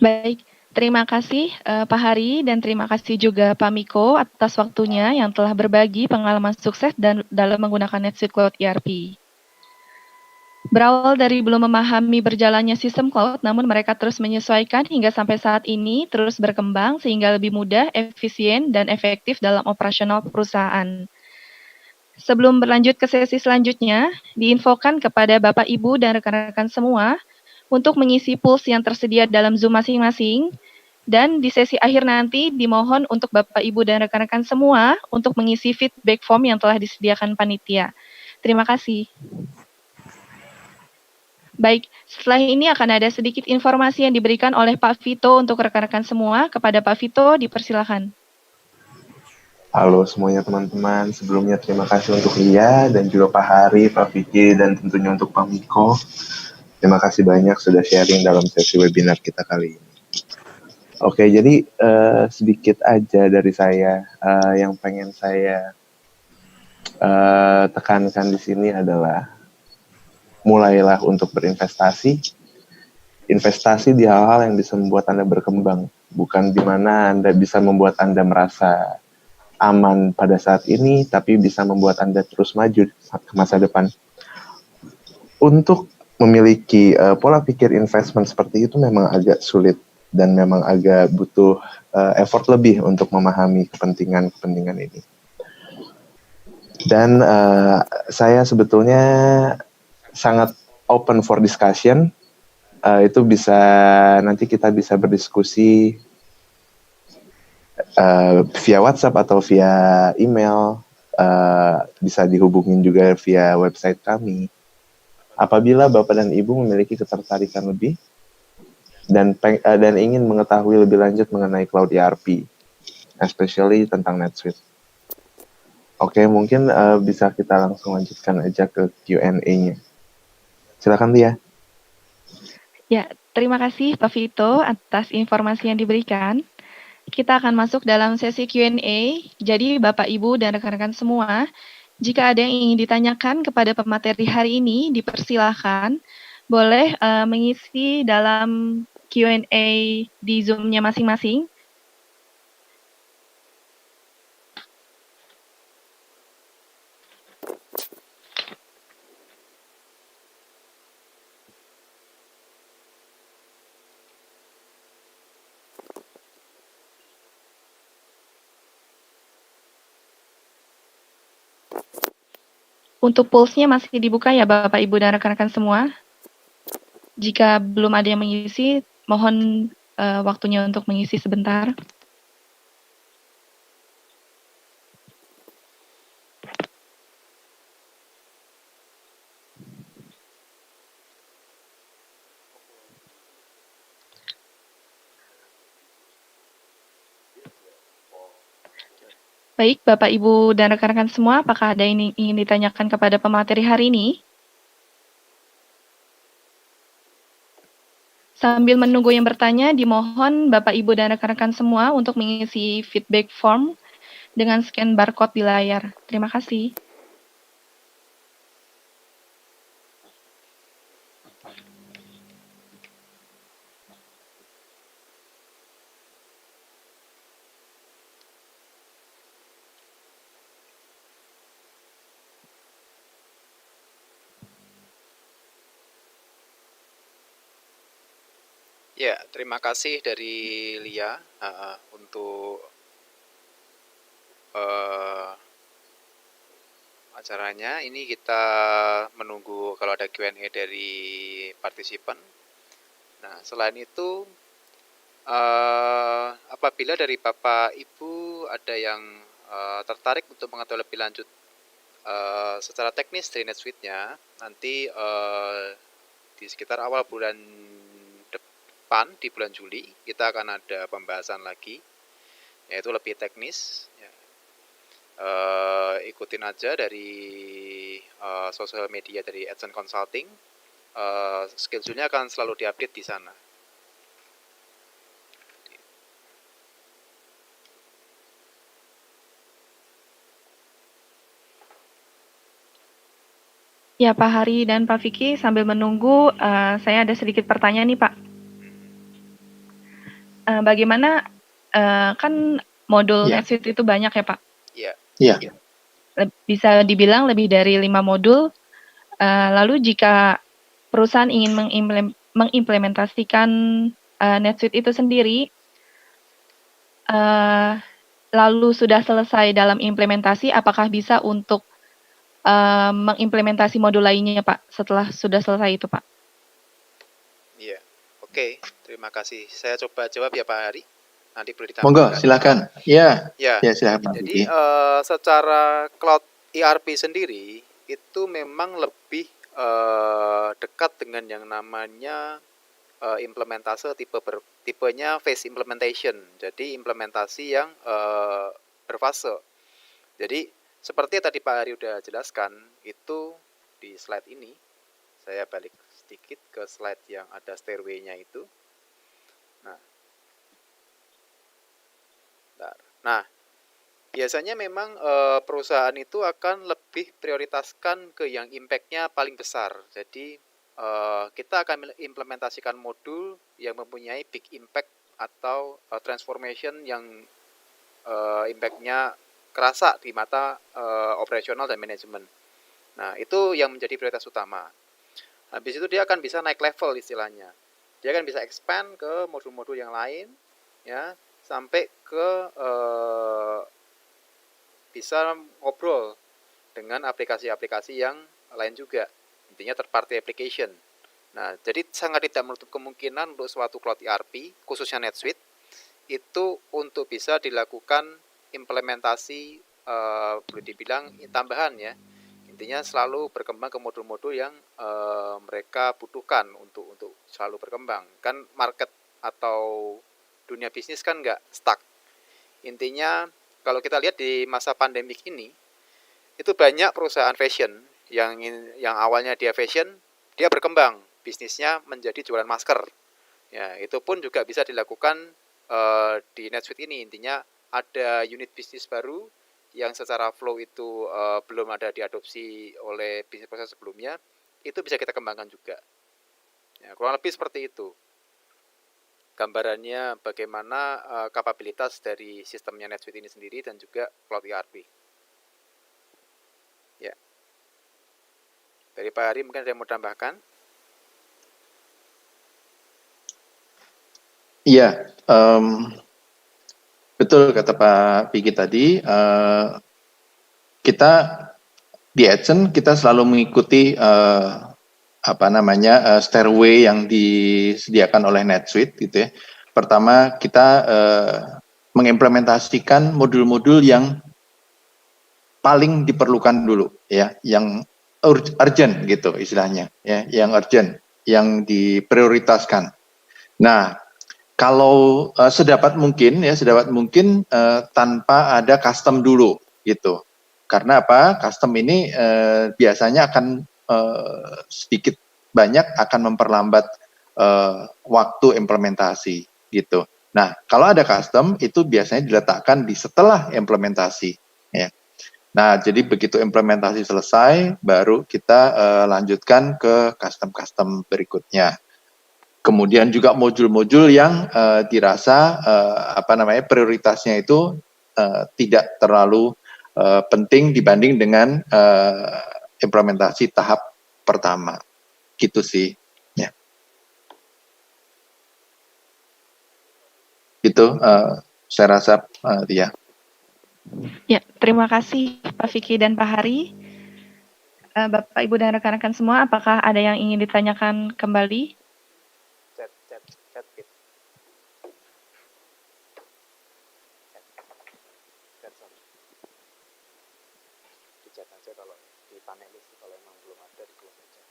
Baik, terima kasih Pak Hari dan terima kasih juga Pak Miko atas waktunya yang telah berbagi pengalaman sukses dalam menggunakan NetSuite Cloud ERP. Berawal dari belum memahami berjalannya sistem cloud, namun mereka terus menyesuaikan hingga sampai saat ini terus berkembang sehingga lebih mudah, efisien, dan efektif dalam operasional perusahaan. Sebelum berlanjut ke sesi selanjutnya, diinfokan kepada Bapak, Ibu, dan rekan-rekan semua untuk mengisi pools yang tersedia dalam Zoom masing-masing, dan di sesi akhir nanti dimohon untuk Bapak, Ibu, dan rekan-rekan semua untuk mengisi feedback form yang telah disediakan panitia. Terima kasih. Baik, setelah ini akan ada sedikit informasi yang diberikan oleh Pak Vito untuk rekan-rekan semua. Kepada Pak Vito, dipersilakan. Halo semuanya teman-teman, sebelumnya terima kasih untuk Lia dan juga Pak Hari, Pak Vicky, dan tentunya untuk Pak Miko Terima kasih banyak sudah sharing dalam sesi webinar kita kali ini. Oke, jadi sedikit aja dari saya yang pengen saya tekankan di sini adalah mulailah untuk berinvestasi. Investasi di hal-hal yang bisa membuat Anda berkembang, bukan di mana Anda bisa membuat Anda merasa aman pada saat ini, tapi bisa membuat Anda terus maju ke masa depan. Untuk memiliki pola pikir investment seperti itu memang agak sulit dan memang agak butuh effort lebih untuk memahami kepentingan ini. Dan saya sebetulnya sangat open for discussion. Itu bisa nanti kita bisa berdiskusi via WhatsApp atau via email, bisa dihubungin juga via website kami. Apabila Bapak dan Ibu memiliki ketertarikan lebih dan ingin mengetahui lebih lanjut mengenai Cloud ERP, especially tentang NetSuite. Oke, mungkin bisa kita langsung lanjutkan aja ke Q&A-nya. Silakan Lia. Ya, terima kasih Pak Vito atas informasi yang diberikan. Kita akan masuk dalam sesi Q&A. Jadi Bapak, Ibu, dan rekan-rekan semua, jika ada yang ingin ditanyakan kepada pemateri hari ini, dipersilahkan. Boleh mengisi dalam Q&A di Zoom-nya masing-masing. Untuk polls-nya masih dibuka ya Bapak, Ibu, dan rekan-rekan semua. Jika belum ada yang mengisi, mohon waktunya untuk mengisi sebentar. Baik, Bapak, Ibu, dan rekan-rekan semua, apakah ada yang ingin ditanyakan kepada pemateri hari ini? Sambil menunggu yang bertanya, dimohon Bapak, Ibu, dan rekan-rekan semua untuk mengisi feedback form dengan scan barcode di layar. Terima kasih. Ya, terima kasih dari Lia untuk acaranya. Ini kita menunggu kalau ada Q&A dari partisipan. Nah, selain itu, apabila dari Bapak Ibu ada yang tertarik untuk mengetahui lebih lanjut secara teknis dari NetSuite-nya, nanti di sekitar awal bulan depan, di bulan Juli, kita akan ada pembahasan lagi, yaitu lebih teknis. Ya. Ikutin aja dari sosial media dari Adsen Consulting. Schedule-nya akan selalu diupdate di sana. Ya, Pak Hari dan Pak Vicky, sambil menunggu, saya ada sedikit pertanyaan nih, Pak. Bagaimana, kan modul NetSuite itu banyak ya, Pak? Iya. Iya. Bisa dibilang lebih dari 5 modul. Lalu jika perusahaan ingin mengimplementasikan NetSuite itu sendiri, lalu sudah selesai dalam implementasi, apakah bisa untuk mengimplementasi modul lainnya, Pak, setelah sudah selesai itu, Pak? Iya, oke, terima kasih. Saya coba jawab ya Pak Hari. Nanti boleh ditambahkan. Monggo, silakan. Iya. Ya, Silakan Pak jadi Vicky. secara cloud ERP sendiri itu memang lebih dekat dengan yang namanya implementase tipenya phase implementation. Jadi implementasi yang berfase. Jadi seperti tadi Pak Hari udah jelaskan, itu di slide ini, saya balik sedikit ke slide yang ada stairway-nya itu. Nah, nah biasanya memang perusahaan itu akan lebih prioritaskan ke yang impact-nya paling besar. Jadi kita akan implementasikan modul yang mempunyai big impact atau transformation yang impact-nya kerasa di mata operasional dan manajemen. Nah, itu yang menjadi prioritas utama. Habis itu dia akan bisa naik level istilahnya. Dia akan bisa expand ke modul-modul yang lain, ya, sampai ke bisa ngobrol dengan aplikasi-aplikasi yang lain juga. Intinya third party application. Nah, jadi sangat tidak menutup kemungkinan untuk suatu cloud ERP, khususnya NetSuite, itu untuk bisa dilakukan implementasi boleh dibilang tambahan ya. Intinya selalu berkembang ke modul-modul yang mereka butuhkan untuk selalu berkembang. Kan market atau dunia bisnis kan nggak stuck. Intinya kalau kita lihat di masa pandemik ini, itu banyak perusahaan fashion yang awalnya dia fashion, dia berkembang bisnisnya menjadi jualan masker. Ya, itu pun juga bisa dilakukan di NetSuite ini. Intinya ada unit bisnis baru yang secara flow itu belum ada diadopsi oleh bisnis proses sebelumnya, itu bisa kita kembangkan juga. Ya, kurang lebih seperti itu. Gambarannya bagaimana kapabilitas dari sistemnya NetSuite ini sendiri dan juga Cloud ERP. Ya. Dari Pak Hari mungkin ada yang mau tambahkan? Iya, betul kata Pak Vicky tadi. Kita di Adsen kita selalu mengikuti stairway yang disediakan oleh NetSuite gitu ya. Pertama kita mengimplementasikan modul-modul yang paling diperlukan dulu ya, yang urgent gitu istilahnya ya, yang urgent, yang diprioritaskan. Nah, kalau sedapat mungkin tanpa ada custom dulu gitu. Karena apa? Custom ini biasanya akan sedikit banyak akan memperlambat waktu implementasi gitu. Nah, kalau ada custom itu biasanya diletakkan di setelah implementasi ya. Nah, jadi begitu implementasi selesai baru kita lanjutkan ke custom berikutnya. Kemudian juga modul-modul yang dirasa prioritasnya itu tidak terlalu penting dibanding dengan implementasi tahap pertama, gitu sih. Ya. Itu saya rasa ya. Ya, terima kasih Pak Vicky dan Pak Hari. Bapak, Ibu, dan rekan-rekan semua, apakah ada yang ingin ditanyakan kembali? Chat. Di chat aja kalau di panelis, kalau emang belum ada di close aja.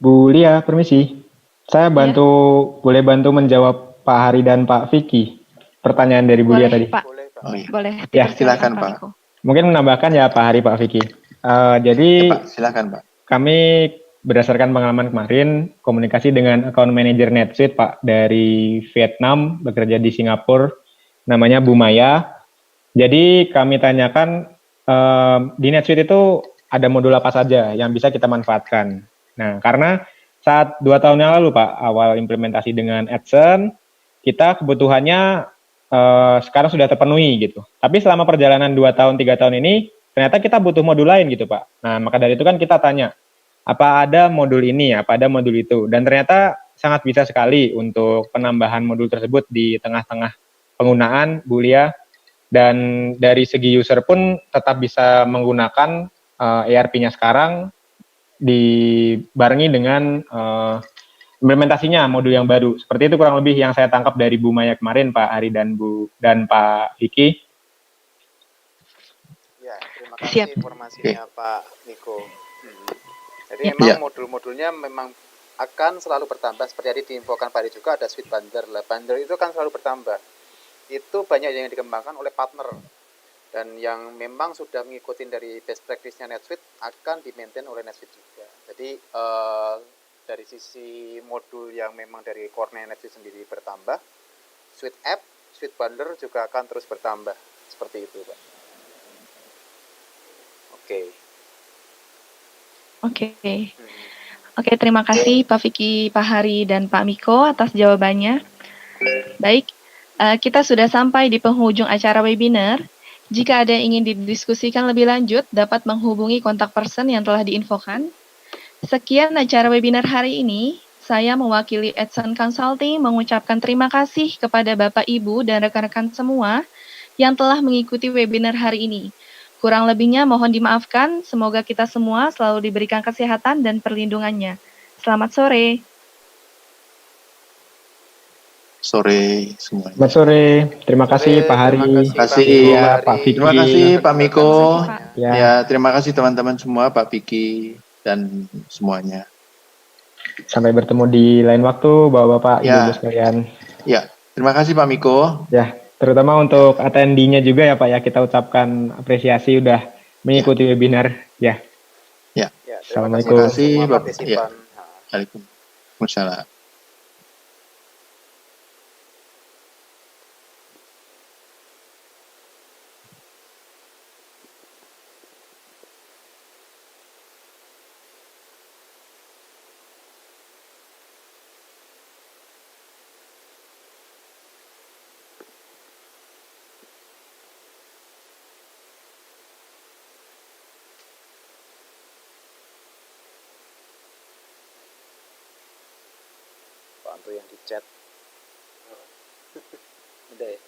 Bu Lia, permisi. Saya boleh bantu menjawab Pak Hari dan Pak Vicky pertanyaan dari Bu Lia tadi. Pak. Boleh, Pak. Oh, iya. Boleh. Ya, silakan Pak. Mungkin menambahkan ya Pak Hari, Pak Vicky. Jadi ya, Pak, silakan Pak. Kami berdasarkan pengalaman kemarin komunikasi dengan account manager NetSuite Pak dari Vietnam, bekerja di Singapura, namanya Bu Maya. Jadi kami tanyakan di NetSuite itu ada modul apa saja yang bisa kita manfaatkan. Nah, karena saat 2 tahun yang lalu Pak, awal implementasi dengan Adsen, kita kebutuhannya sekarang sudah terpenuhi gitu. Tapi selama perjalanan 2 tahun, 3 tahun ini, ternyata kita butuh modul lain gitu Pak. Nah, maka dari itu kan kita tanya, apa ada modul ini, apa ada modul itu. Dan ternyata sangat bisa sekali untuk penambahan modul tersebut di tengah-tengah penggunaan Bu Lia. Dan dari segi user pun tetap bisa menggunakan ERP-nya sekarang dibarengi dengan implementasinya modul yang baru. Seperti itu kurang lebih yang saya tangkap dari Bu Maya kemarin, Pak Ari dan Pak Vicky. Ya, terima kasih informasinya Pak Niko. Jadi Ya. memang Iya. modul-modulnya memang akan selalu bertambah. Seperti tadi diinfokan Pak Adi juga ada suite bundle. Lah, bundle itu kan selalu bertambah. Itu banyak yang dikembangkan oleh partner. Dan yang memang sudah mengikuti dari best practice-nya NetSuite akan di-maintain oleh NetSuite juga. Jadi dari sisi modul yang memang dari core-nya NetSuite sendiri bertambah, suite app, suite bundle juga akan terus bertambah. Seperti itu, Pak. Oke. Oke. Hmm. Oke, terima kasih Pak Vicky, Pak Hari, dan Pak Miko atas jawabannya. Baik, kita sudah sampai di penghujung acara webinar. Jika ada yang ingin didiskusikan lebih lanjut, dapat menghubungi kontak person yang telah diinfokan. Sekian acara webinar hari ini. Saya mewakili Edson Consulting mengucapkan terima kasih kepada Bapak, Ibu, dan rekan-rekan semua yang telah mengikuti webinar hari ini. Kurang lebihnya mohon dimaafkan, semoga kita semua selalu diberikan kesehatan dan perlindungannya. Selamat sore. Sore semuanya. Selamat sore. Terima kasih Pak Hari. Terima Terima kasih. Ya, Pak Vicky. Terima kasih Pak Miko. Ya. Ya, terima kasih teman-teman semua, Pak Vicky dan semuanya. Sampai bertemu di lain waktu, Bapak-bapak, Ya. Ibu-ibu sekalian. Ya, terima kasih Pak Miko. Ya, terutama untuk attendinya juga ya Pak ya, kita ucapkan apresiasi udah mengikuti webinar. Ya. Ya. Ya, Assalamualaikum. Terima kasih, semua Bapak. partisipan. Waalaikumsalam. Pak Anto yang di chat. Udah ya.